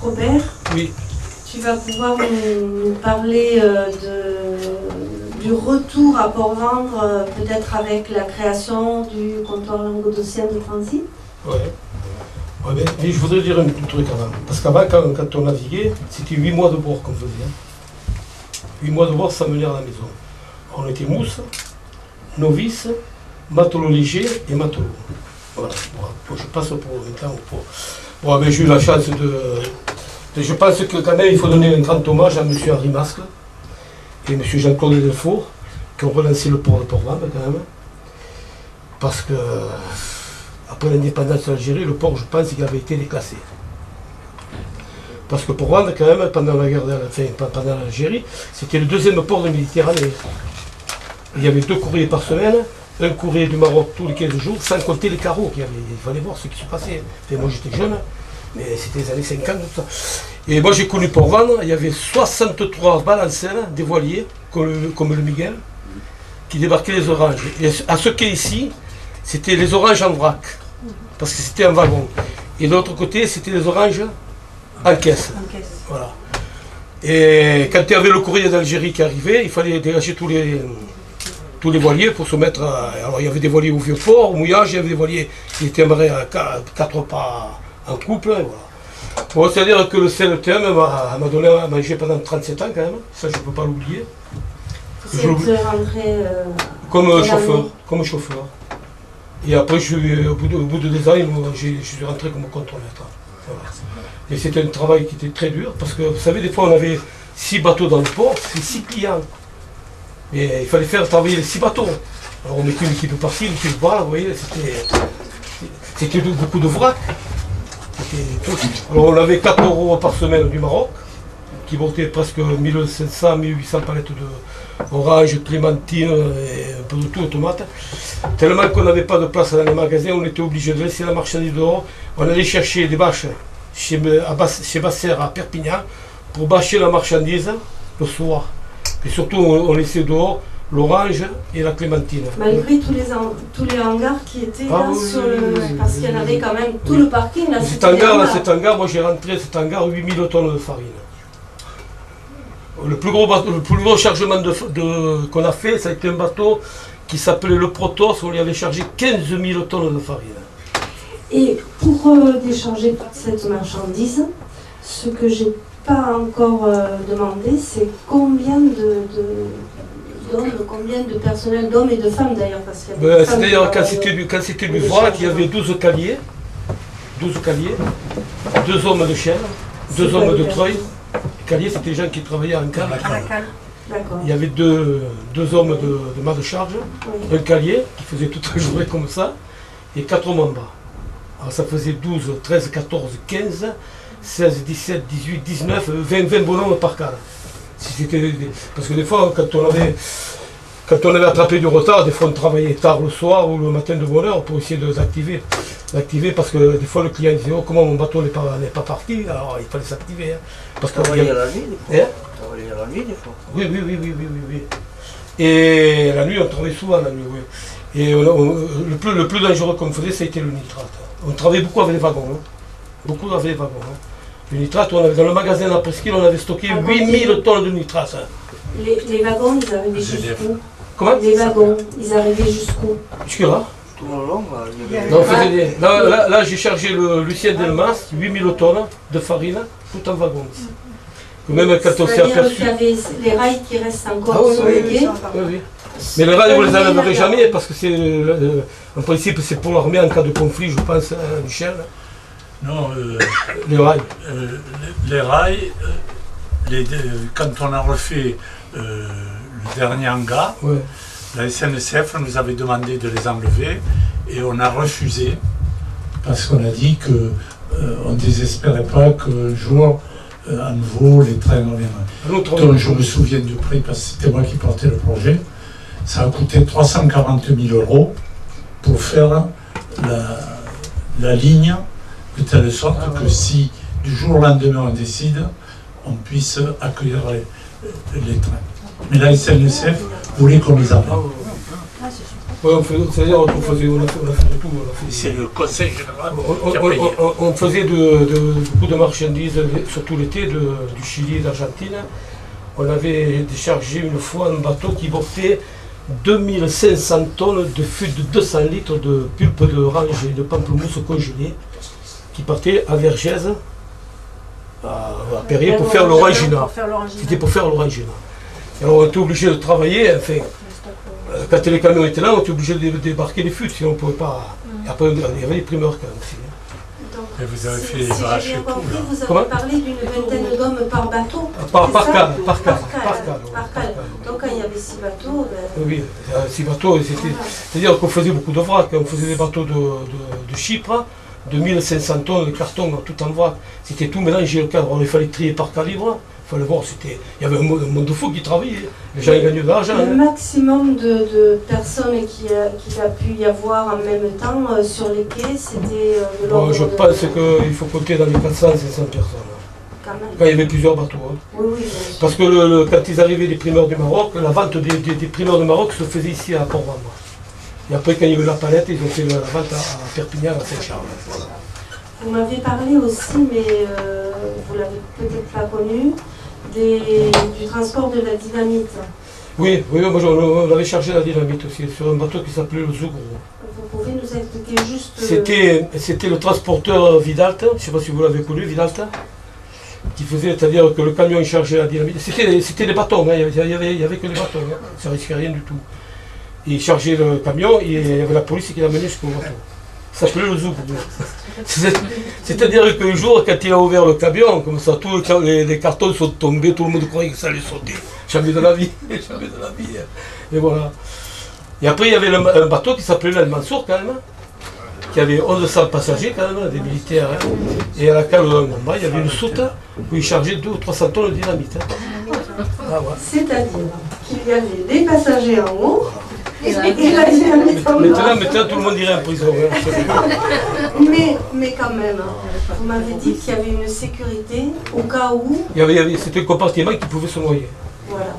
Robert, Oui. tu vas pouvoir nous parler du retour à Port-Vendre, peut-être avec la création du comptoir languedocien de transit. Ouais, mais je voudrais dire un truc avant. Parce qu'avant, quand on naviguait, c'était 8 mois de bord qu'on faisait. 8 mois de bord sans venir à la maison. On était mousse, novice, matelot léger et matelot. Voilà. Bon, je passe pour maintenant. Bon, mais j'ai eu la chance je pense que quand même il faut donner un grand hommage à M. Henri Masque et M. Jean-Claude Delfour, qui ont relancé le port de Port-Vendres quand même. Parce que, après l'indépendance d'Algérie, le port, je pense qu'il avait été déclassé. Parce que Port-Vendres, quand même, pendant la guerre, pendant l'Algérie, c'était le deuxième port de Méditerranée. Il y avait 2 courriers par semaine, un courrier du Maroc tous les 15 jours, sans compter les carreaux qu'il y avait. Il fallait voir ce qui se passait. Enfin, moi j'étais jeune, mais c'était les années 50, tout ça. Et moi j'ai connu Port-Vendres, il y avait 63 balancelles, des voiliers, comme le Miguel, qui débarquaient les oranges. Et à ce quai ici, c'était les oranges en vrac, parce que c'était un wagon. Et de l'autre côté, c'était les oranges en caisse. Voilà. Et quand il y avait le courrier d'Algérie qui arrivait, il fallait dégager tous les voiliers pour se mettre à... Alors il y avait des voiliers au vieux port, au mouillage, il y avait des voiliers qui étaient amarrés à 4 pas en couple. Et voilà. Bon, c'est-à-dire que le CLTM m'a donné à manger pendant 37 ans quand même, ça je ne peux pas l'oublier. Vous êtes rentré Comme chauffeur. Et après, au bout de 2 ans, je suis rentré comme contremaître. Voilà. Et c'était un travail qui était très dur, parce que vous savez, des fois on avait 6 bateaux dans le port, c'est 6 clients. Et il fallait faire travailler les 6 bateaux. Alors on mettait une équipe par-ci, une équipe par-là, vous voyez, c'était beaucoup de vrac. Alors on avait 4 € par semaine du Maroc, qui montait presque 1500, 1800 palettes d'orange, clémentine et un peu de tout, de tomates. Tellement qu'on n'avait pas de place dans les magasins, on était obligé de laisser la marchandise dehors. On allait chercher des bâches chez Bassère à Perpignan pour bâcher la marchandise le soir. Et surtout, on laissait dehors l'orange et la clémentine. Malgré tous les hangars qui étaient là sur le... Parce qu'il y en avait quand même tout le parking là. Cet hangar, moi j'ai rentré cet hangar 8000 tonnes de farine. Le plus gros chargement qu'on a fait, ça a été un bateau qui s'appelait le Protos, où on y avait chargé 15 000 tonnes de farine. Et pour décharger toute cette marchandise, ce que j'ai pas encore demandé, c'est combien de personnel d'hommes et de femmes d'ailleurs, parce qu'il y a c'est-à-dire quand c'était du vrac, il y avait 12 caliers, 2 hommes de chaîne, 2 hommes de treuil. Les caliers, c'était les gens qui travaillaient en cale. Il y avait 2 hommes de mât de charge, un calier qui faisait toute la journée comme ça, et 4 hommes en bas. Alors ça faisait 12, 13, 14, 15, 16, 17, 18, 19, 20 bonhommes par cale. Parce que des fois, quand on avait attrapé du retard, des fois on travaillait tard le soir ou le matin de bonne heure pour essayer de l'activer. Parce que des fois le client disait oh, comment mon bateau n'est pas parti, alors il fallait s'activer. Parce que travailler la nuit des fois. Travailler la nuit des fois. Oui. Et la nuit, on travaillait souvent la nuit, oui. Et le plus dangereux qu'on faisait, ça a été le nitrate. On travaillait beaucoup avec les wagons. Beaucoup avec les wagons. Le nitrate, dans le magasin de la presqu'île, on avait stocké 8000 tonnes de nitrate. Les wagons, ils arrivaient jusqu'où? Comment? Les wagons, ils arrivaient jusqu'où? Jusque-là. Tout le long, Là, j'ai chargé le Lucien Delmas, 8000 tonnes de farine, tout en wagon. Même quand on s'est aperçu. Il y avait les rails qui restent encore sur le quai. Oui. Mais les rails, vous ne les enlèverez jamais parce que en principe, c'est pour l'armée en cas de conflit, je pense, Michel. Non, les rails. Les rails, quand on a refait le dernier hangar, la SNCF nous avait demandé de les enlever et on a refusé parce qu'on a dit qu'on ne désespérait pas qu'un jour, à nouveau, les trains reviendraient. Donc je me souviens du prix parce que c'était moi qui portais le projet. Ça a coûté 340 000 € pour faire la ligne de telle sorte que si du jour au lendemain on décide, on puisse accueillir les trains. Mais la SNCF voulait qu'on les enlève. C'est-à-dire qu'on faisait tout. C'est le conseil général. On faisait beaucoup de marchandises, surtout l'été, du Chili et d'Argentine. On avait déchargé une fois un bateau qui portait 2500 tonnes de fûts de 200 litres de pulpe d'orange et de pamplemousse congelée qui partait à Vergès, à Perrier, pour faire l'orangina. C'était pour faire l'orangina. Alors on était obligé de travailler, enfin, quand les camions étaient là, on était obligé de débarquer les fûts, sinon on ne pouvait pas. Et après, il y avait les primeurs quand même aussi. Donc Et vous avez fait Si les vaches j'ai et bien tout, compris, là. vous avez Comment parlé d'une vingtaine d'hommes par bateau. Par c'est cale, ça par cale, Par cale. par cale. Donc quand il y avait 6 bateaux, ben, Oui, 6 bateaux, c'est-à-dire qu'on faisait beaucoup de vrac, on faisait des bateaux de Chypre, de 1500 tonnes de carton tout en vrac. C'était tout mélangé le cadre, il fallait trier par calibre. Il fallait voir, il y avait un monde de fou qui travaillait, les gens gagnaient de l'argent. le maximum de personnes qu'il a pu y avoir en même temps sur les quais, c'était de l'ordre Je de... pense qu'il faut compter dans les 400-500 personnes. Quand même. Quand il y avait plusieurs bateaux. Hein. Oui, oui, bien sûr. Parce que quand ils arrivaient des primeurs du Maroc, la vente des primeurs du Maroc se faisait ici à Port-Vendres. Et après, quand il y a eu la palette, ils ont fait la vente à Perpignan, à Saint-Charles. Voilà. Vous m'avez parlé aussi, mais vous ne l'avez peut-être pas connu, du transport de la dynamite. Oui, moi on avait chargé la dynamite aussi, sur un bateau qui s'appelait le Zougro. Vous pouvez nous expliquer juste... C'était le transporteur Vidalt, je ne sais pas si vous l'avez connu, Vidalt, qui faisait, c'est-à-dire que le camion il chargeait la dynamite. C'était des bâtons, hein, il n'y avait que des bâtons, hein, ça ne risquait rien du tout. Il chargeait le camion et il y avait la police qui l'amenait jusqu'au bateau. Ça s'appelait le Zougro. C'est-à-dire qu'un jour, quand il a ouvert le camion, comme ça, tous les cartons sont tombés, tout le monde croyait que ça allait sauter. Jamais de la vie, jamais de la vie. Et voilà. Et après, il y avait un bateau qui s'appelait l'Al Mansour, quand même, qui avait 1100 passagers, quand même, des militaires. Hein. Et à la cale d'un combat, il y avait une soute où il chargeait 200 ou 300 tonnes de dynamite. Hein. Ah, ouais. C'est-à-dire qu'il y avait des passagers en haut, et la dynamite en bas. Maintenant, tout le monde irait en prison. Hein. Mais quand même, vous m'avez dit qu'il y avait une sécurité au cas où... C'était un compartiment qui pouvait se noyer. Voilà.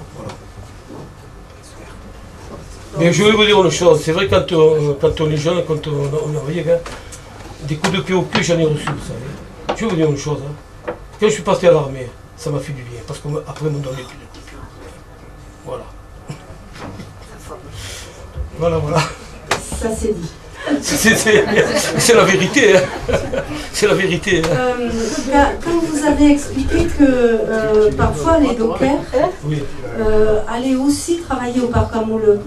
Mais je vais vous dire une chose, c'est vrai quand on est jeune, quand on a envoyé des coups de pied au cul, j'en ai reçu, vous savez. Je vais vous dire une chose, hein. Quand je suis parti à l'armée, ça m'a fait du bien, parce qu'après ils m'ont donné plus de coups de pied au cul. Voilà. Voilà. Ça c'est dit. C'est la vérité, hein. C'est la vérité. Hein. Quand vous avez expliqué que parfois les dockers Oui. allaient aussi travailler au parc à moules,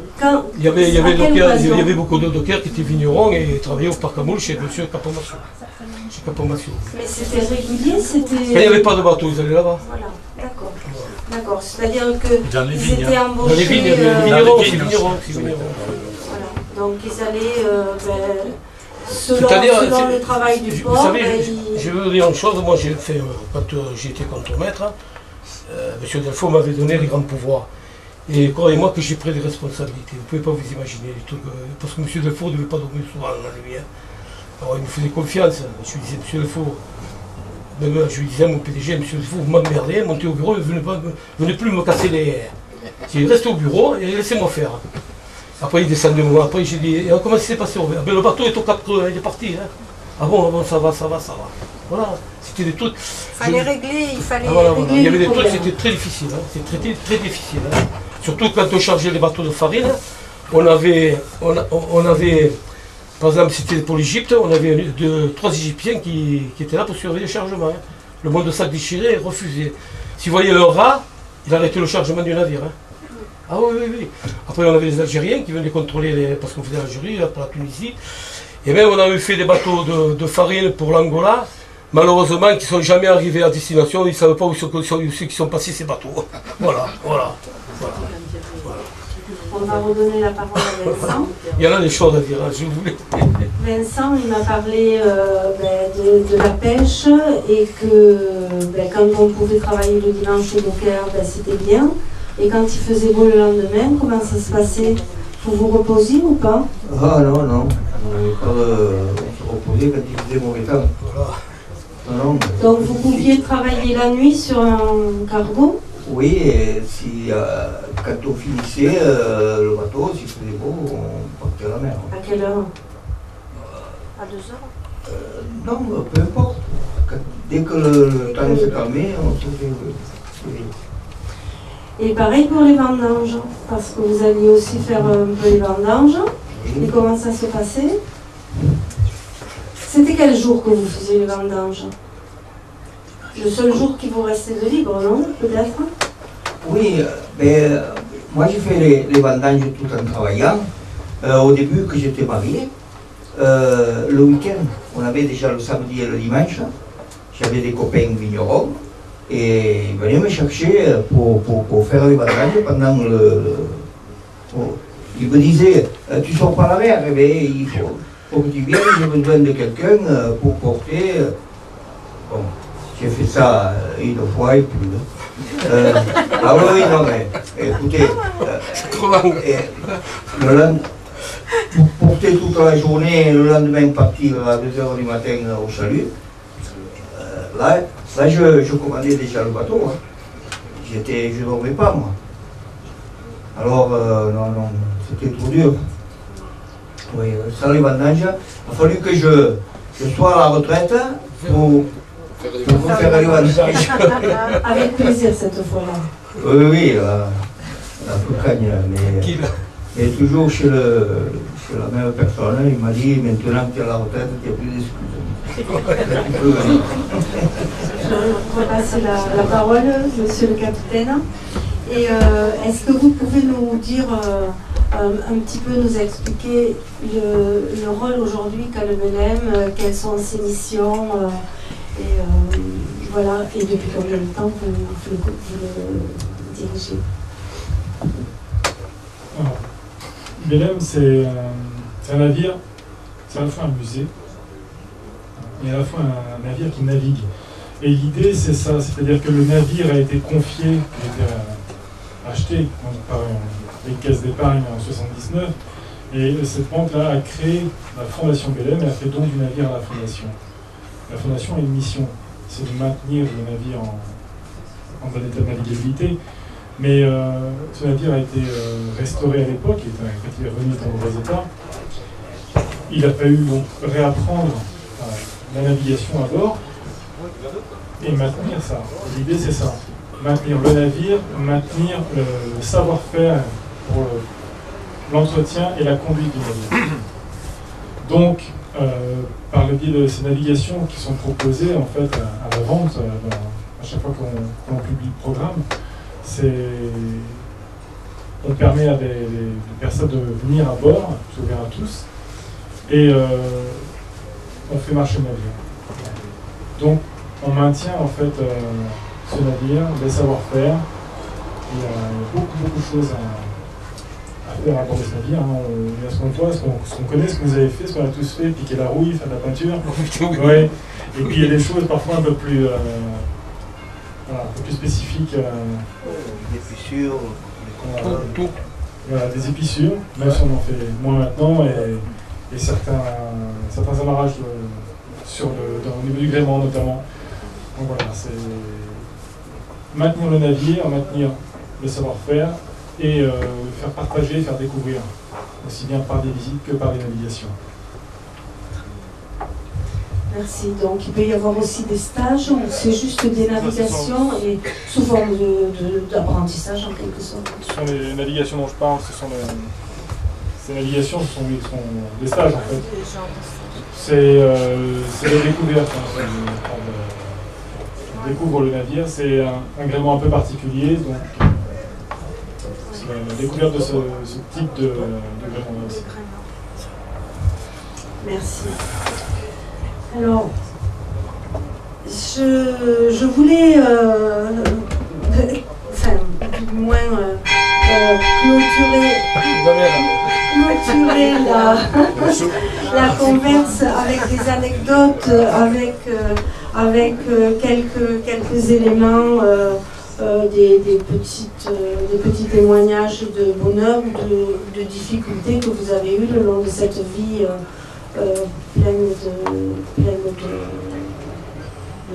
il y avait beaucoup de dockers qui étaient vignerons et travaillaient au parc à moules chez M. Capomassio. Mais c'était régulier, c'était... Quand il n'y avait pas de bateau, ils allaient là-bas. Voilà, d'accord. D'accord, c'est-à-dire qu'ils étaient embauchés... Dans les vignes, les vignerons. Voilà, donc ils allaient... selon le travail du port... Vous savez, je vais vous dire une chose, moi j'ai fait, quand j'ai été contremaître, M. Delfaux m'avait donné les grands pouvoirs. Et croyez-moi que j'ai pris des responsabilités, vous ne pouvez pas vous imaginer les trucs, parce que M. Delfaux ne devait pas dormir souvent la nuit. Hein. Alors il me faisait confiance, je lui disais, M. Delfaux, je lui disais à mon PDG, M. Delfaux, vous m'emmerdez, montez au bureau, venez plus me casser les... J'ai resté au bureau et laissez-moi faire. Après il descend de moi, après j'ai dit, comment ça s'est passé au verre? Le bateau est au Cap Creux, il est parti. Hein. Ah bon, ça va. Voilà, c'était des trucs... Il fallait régler. Voilà. Il y avait des trucs, c'était très difficile, hein. C'était très difficile. Hein. Surtout quand on chargeait les bateaux de farine, on avait par exemple, c'était pour l'Égypte, on avait 3 Égyptiens qui étaient là pour surveiller le chargement. Hein. Le monde de sac déchiré refusait. Si vous voyez le rat, il arrêtait le chargement du navire. Hein. Ah oui. Après, on avait les Algériens qui venaient contrôler, parce qu'on faisait l'Algérie, pour la Tunisie. Et même, on avait fait des bateaux de farine pour l'Angola. Malheureusement, qui ne sont jamais arrivés à destination, ils ne savaient pas où sont passés ces bateaux. Voilà. On va redonner la parole à Vincent. Il y en a des choses à dire, hein, je voulais. Vincent, il m'a parlé de la pêche et que quand on pouvait travailler le dimanche au docker, c'était bien. Et quand il faisait beau le lendemain, comment ça se passait? Vous vous reposiez ou pas? Ah non. On se reposait quand il faisait mauvais temps. Voilà. Non. Donc vous pouviez travailler la nuit sur un cargo? Oui, et si, quand on finissait le bateau, s'il faisait beau, on partait à la mer. À quelle heure? À 2 heures? Non, peu importe. Dès que le temps se calmait, on se fait... Et pareil pour les vendanges, parce que vous alliez aussi faire un peu les vendanges. Et comment ça se passait? C'était quel jour que vous faisiez les vendanges? Le seul jour qui vous restait de libre, non? Peut-être? Oui, moi j'ai fait les vendanges tout en travaillant. Au début que j'étais marié, le week-end, on avait déjà le samedi et le dimanche, j'avais des copains vignerons, et ils venaient me chercher pour faire les vendanges pendant ils me disaient, tu sors pas la mer, eh bien, il faut que tu viennes, j'ai besoin de quelqu'un pour porter. Bon, j'ai fait ça une fois et plus. Ah oui, non mais, écoutez, porter toute la journée et le lendemain partir à 2h du matin au chalut, là je commandais déjà le bateau. Hein. Je ne dormais pas moi. Alors, non, c'était trop dur. Oui, sans les vendanges, il a fallu que je sois à la retraite pour faire les vendanges. Avec plaisir cette fois-là. Oui, la Foucagne, mais toujours chez la même personne. Il m'a dit, maintenant que tu es à la retraite, il n'y a plus d'excuses. Je repasse la parole, monsieur le capitaine. Et est-ce que vous pouvez nous dire, un petit peu nous expliquer le rôle aujourd'hui qu'a le BNM, quelles sont ses missions, voilà, et depuis combien de temps vous le dirigez? BNM, c'est un navire, c'est à la fois un musée et à la fois un navire qui navigue. Et l'idée, c'est ça, c'est-à-dire que le navire a été confié, il a été acheté par les caisses d'épargne en 1979, et cette banque-là a créé la fondation BLM et a fait don du navire à la fondation. La fondation a une mission, c'est de maintenir le navire en bon état de navigabilité, mais ce navire a été restauré à l'époque, il est revenu dans mauvais état. Il a fallu donc réapprendre la navigation à bord et maintenir ça. L'idée, c'est ça. Maintenir le navire, maintenir le savoir-faire pour l'entretien et la conduite du navire. Donc, par le biais de ces navigations qui sont proposées en fait à la vente, à chaque fois qu'on publie le programme, on permet à des personnes de venir à bord, c'est ouvert à tous, et on fait marcher le navire. Donc, on maintient en fait ce navire, les savoir-faire. Il y a beaucoup de choses à faire à bord de ce navire. Hein. Il y a ce qu'on voit, ce qu'on connaît, ce que vous avez fait, ce qu'on a tous fait, piquer la rouille, faire de la peinture. Ouais. Et puis il y a des choses parfois un peu plus, un peu plus spécifiques. Des fissures, tout. Voilà, des épissures, même si on en fait moins maintenant, et certains amarrages au niveau du gréement notamment. Donc voilà, c'est maintenir le navire, maintenir le savoir-faire et faire partager, faire découvrir, aussi bien par des visites que par les navigations. Merci. Donc il peut y avoir aussi des stages où c'est juste des navigations et sous forme d'apprentissage en quelque sorte. Ce sont les navigations dont je parle, ces navigations sont des stages en fait. C'est la découverte. Hein, on découvre le navire, c'est un gréement un peu particulier, donc c'est la découverte de ce type de gréement aussi. Merci. Alors, je voulais, enfin, du moins, clôturer la converse avec des anecdotes, avec quelques éléments, des petits témoignages de bonheur ou de difficultés que vous avez eues le long de cette vie pleine de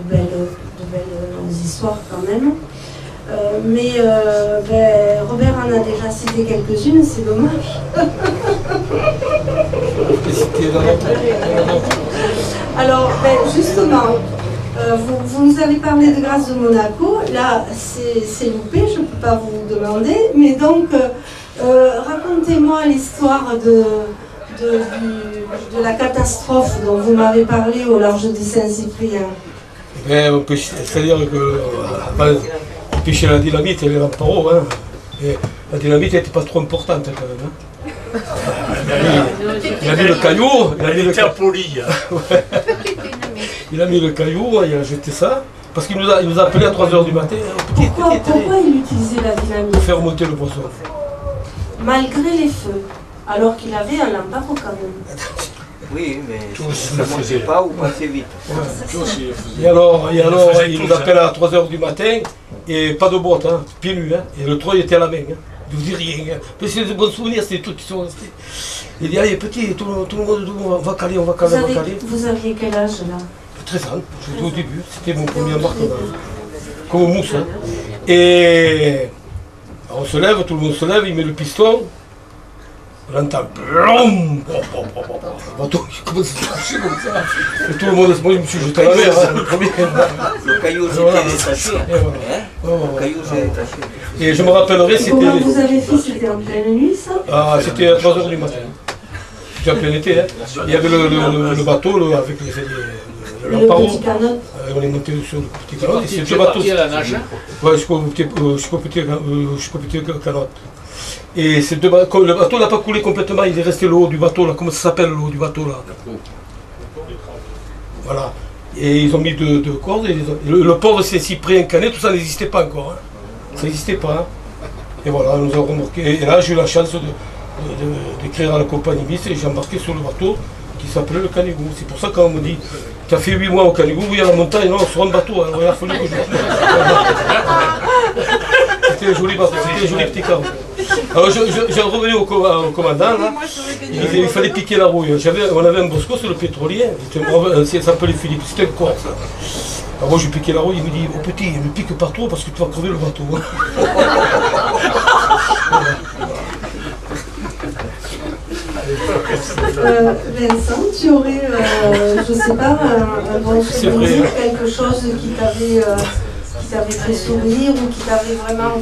belles histoires quand même. Mais Robert en a déjà cité quelques-unes, c'est dommage. Alors, justement, vous nous avez parlé de Grâce de Monaco. Là, c'est loupé, je ne peux pas vous demander. Mais donc, racontez-moi l'histoire de la catastrophe dont vous m'avez parlé au large de Saint-Cyprien. C'est-à-dire que pêcher la dynamite et les lamparaux, hein. La dynamite n'était pas trop importante quand même. Hein. Il a mis le caillou, il a mis le caillou, il a jeté ça, parce qu'il nous a appelé à 3 h du matin. Pourquoi il utilisait la dynamite? Pour faire monter le poisson. Malgré les feux, alors qu'il avait un lampadaire quand même. Oui, mais ça ne mangeait pas ou passait vite. Et alors, il nous appelle à 3 h du matin, et pas de botte, hein, pieds nus, hein, et le treuil était à la main. Hein. Je vous dis rien. Hein. Mais c'est de bons souvenirs, c'est des trucs qui sont restés. Il dit, allez petit, tout le monde, on va caler. Vous aviez quel âge là? 13 ans, j'étais au début, c'était mon premier embarquement. Comme mousse. Hein. Et on se lève, tout le monde se lève, il met le piston. On entend blum, le bateau il commence à toucher comme ça. Et tout le monde, moi je me suis jeté à la mer, hein, le premier. Le caillou s'était détaché. Le caillou s'est détaché. Et je me rappellerai, c'était. Comment vous avez fait? C'était en pleine nuit ça? Ah, c'était à 3 h du matin. C'était en plein été. Hein. Il y avait le bateau avec le petit canot. On est monté sur le petit canot. Et c'est le bateau. Ouais, jusqu'au petit canot. Et ces deux bateaux, le bateau n'a pas coulé complètement, il est resté le haut du bateau là, comment ça s'appelle le haut du bateau là? Voilà. Et ils ont mis deux cordes, et le port de Saint-Cyprien Canet, tout ça n'existait pas encore. Hein. Ça n'existait pas. Hein. Et voilà, nous avons remorqué. Et là j'ai eu la chance d'écrire à la compagnie mixte et j'ai embarqué sur le bateau qui s'appelait le Canigou. C'est pour ça qu'on me dit, tu as fait 8 mois au Canigou, oui à la montagne, non, sur un bateau, alors il a fallu que je... C'était un joli bateau, c'était un joli petit carreau. Alors j'ai revenu au commandant, là. Il fallait piquer la rouille. On avait un bosco sur le pétrolier, ça s'appelait Philippe, c'était un Corse. Alors moi j'ai piqué la rouille, il me dit, oh petit, ne pique pas trop parce que tu vas crever le bateau. Vincent, tu aurais, je sais pas, un bon souvenir, quelque chose qui t'avait fait sourire ou qui t'avait vraiment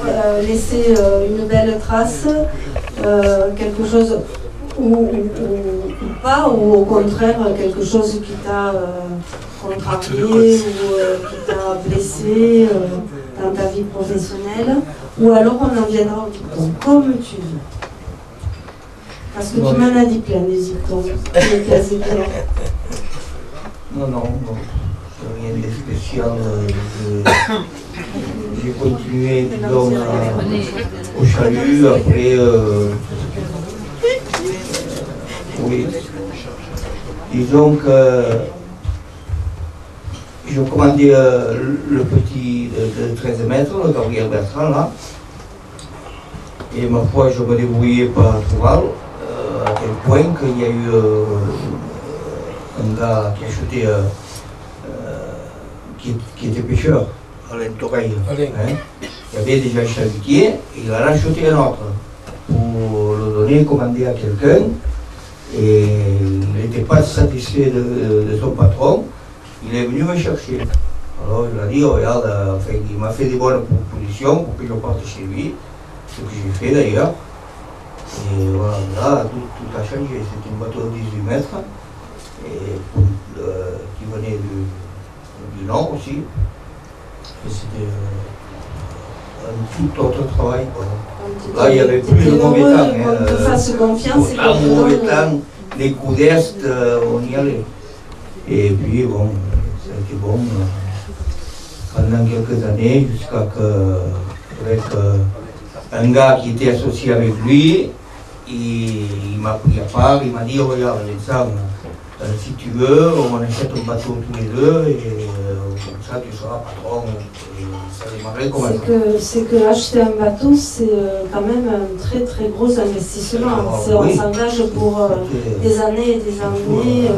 laissé une belle trace, quelque chose ou pas, ou au contraire quelque chose qui t'a contrarié ou qui t'a blessé dans ta vie professionnelle, ou alors on en viendra au dicton, comme tu veux. Parce que tu m'en as dit plein des dictons, Non, rien de spécial. J'ai continué disons, au chalut, après, oui. Disons que je commandais le petit de 13 mètres, le Gabriel Bertrand, là. Et ma foi, je me débrouillais pas trop mal, à tel point qu'il y a eu un gars qui a acheté, qui était pêcheur, Alain Toreille. Hein. Il avait déjà un chalutier, et il en a acheté un autre pour le donner, commander à quelqu'un. Et il n'était pas satisfait de son patron, il est venu me chercher. Alors il a dit, oh, regarde, enfin, il m'a fait des bonnes propositions pour que je parte chez lui, ce que j'ai fait d'ailleurs. Et voilà, là, tout a changé. C'était un bateau de 18 mètres, et qui venait du nord aussi. Et c'était un tout autre travail. Quoi. Là, il n'y avait plus de mauvais temps. On te fasse confiance. Pas de mauvais temps, les coups d'est, on y allait. Et puis, bon, ça a été bon pendant quelques années, jusqu'à avec un gars qui était associé avec lui, il m'a pris à part, il m'a dit, oh, regarde, Vincent, si tu veux, on achète un bateau tous les deux, et comme ça, tu seras patron. Ça démarrait comme c'est que acheter un bateau, c'est quand même un très très gros investissement. On s'engage pour des années et des années.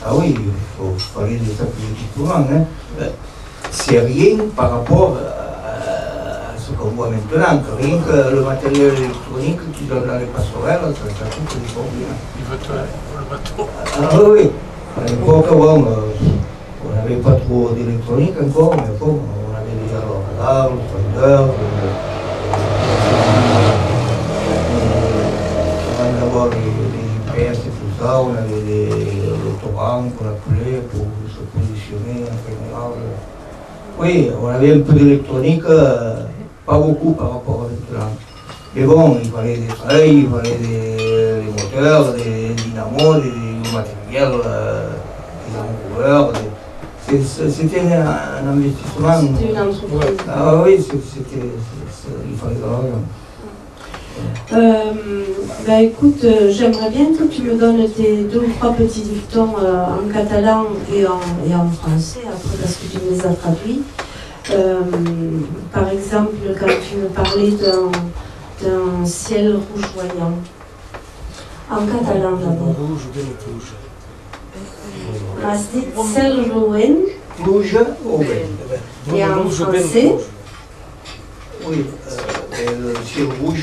Ah oui, il faut parler de ça plus souvent. Hein. C'est rien par rapport à ce qu'on voit maintenant. Rien que le matériel électronique qui donne dans les passerelles, ça coûte des combien. Il veut le bateau. Ah oui. À l'époque, bon, on n'avait pas trop d'électronique encore, mais bon, on avait déjà le radar, le pointeur, d'abord les GPS et tout ça, on avait l'autorang qu'on appelait pour se positionner en général. Oui, on avait un peu d'électronique, pas beaucoup par rapport à maintenant. Mais bon, il fallait des feuilles, il fallait des moteurs, des dynamos, du matériel, des coureurs. C'était un investissement. C'était une entreprise. Ah oui, il fallait de l'argent. Bah écoute, j'aimerais bien que tu me donnes tes 2 ou 3 petits dictons en catalan et en français, après parce que tu me les as traduits. Par exemple, quand tu me parlais d'un ciel rougeoyant. En catalan d'abord. Rouge, bien rouge. M'has dit cel roent Pluja ou vent? et en Rouge, bien français. rouge. Oui, le ciel rouge,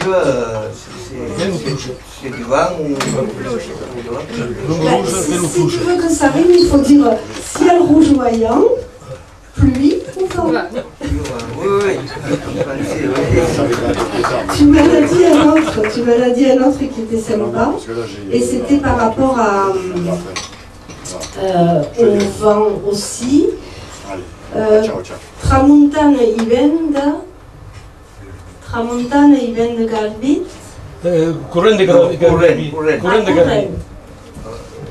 c'est du vent ou de la pluie. Bah, Rouge, si bien tu rouge. veux que ça rime, il faut dire ciel rougeoyant, pluie ou vent. Oui, oui. Tu m'en as dit un autre qui était sympa, et c'était par rapport au vent aussi. Tramontana i vent de garbit. Corrent de Garbí. Corrent de Garbí.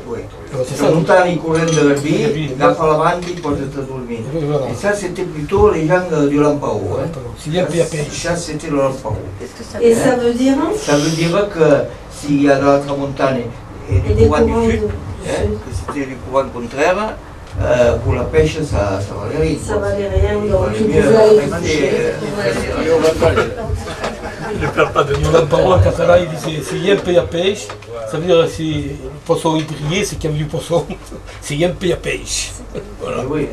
Oui. C'est ça, Tramuntana i corrent de Garbí, Garbí. agafa la banda i posa't a dormir. Voilà. Et ça, c'était plutôt les gens du Lampaou. Hein. S'il y a un peu à pêche. Ça, c'était le Lampaou. Qu'est-ce que ça Et veut ça veut dire Ça veut dire que s'il y a de la tramontane et et du des courant courants du du sud, hein, sud. que c'était du courant contraire, pour la pêche, ça valait rien. Ça valait rien, donc tu Il valait pouvais mieux aller rester, pêcher. Ne perds pas de nous. Dans le parole en catalan, il dit s'il y a un peu à pêche, ça veut dire que si le poisson est brillé, c'est qu'il y a du poisson. S'il y a un peu à pêche. Voilà. Oui.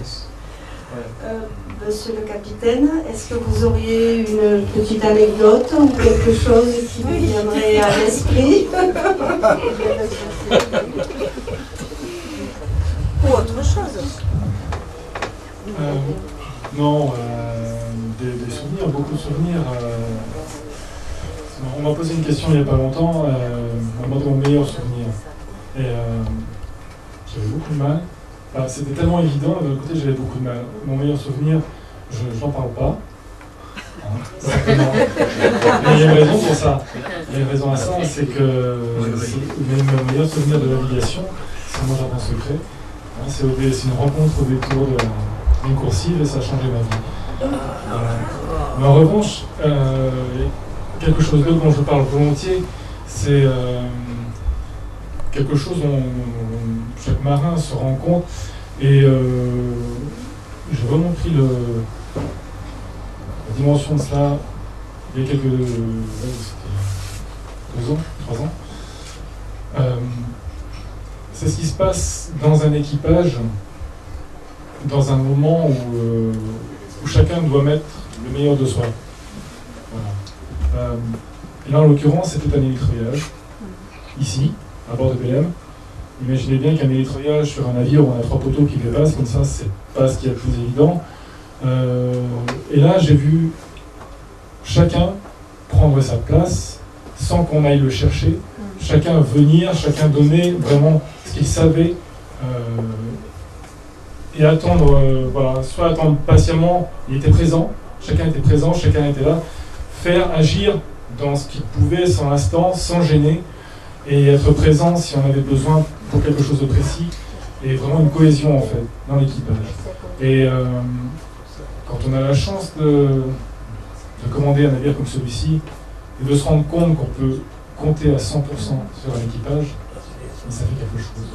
Monsieur le capitaine, est-ce que vous auriez une petite anecdote ou quelque chose qui vous viendrait à l'esprit? Ou autre chose. Non, des souvenirs, beaucoup de souvenirs. On m'a posé une question il n'y a pas longtemps, à moi de mon meilleur souvenir. Et j'avais beaucoup de mal. Enfin, c'était tellement évident, et de l'autre côté j'avais beaucoup de mal. Mon meilleur souvenir, je n'en parle pas. Hein, simplement. Mais il y a une raison pour ça. Il y a une raison à ça, c'est que mon meilleur souvenir de navigation, c'est mon jardin secret. Hein, c'est une rencontre au détour d'une coursive et ça a changé ma vie. Mais en revanche, quelque chose d'autre dont je parle volontiers, c'est quelque chose dont chaque marin se rend compte. Et j'ai vraiment pris la dimension de cela il y a quelques 2 ans, 3 ans. C'est ce qui se passe dans un équipage, dans un moment où chacun doit mettre le meilleur de soi. Voilà. Et là, en l'occurrence, c'était un hélitreuillage, ici, à bord de Belém. Imaginez bien qu'un hélitreuillage sur un navire où on a 3 poteaux qui dépassent, comme ça, c'est pas ce qu'il y a de plus évident. Et là, j'ai vu chacun prendre sa place sans qu'on aille le chercher, chacun venir, chacun donner vraiment ce qu'il savait et attendre, voilà, soit attendre patiemment, il était présent, chacun était là, faire, agir dans ce qu'il pouvait, sans l'instant, sans gêner, et être présent si on avait besoin pour quelque chose de précis, et vraiment une cohésion en fait dans l'équipage. Et quand on a la chance de commander un navire comme celui-ci, et de se rendre compte qu'on peut compter à 100% sur un équipage, ça fait quelque chose.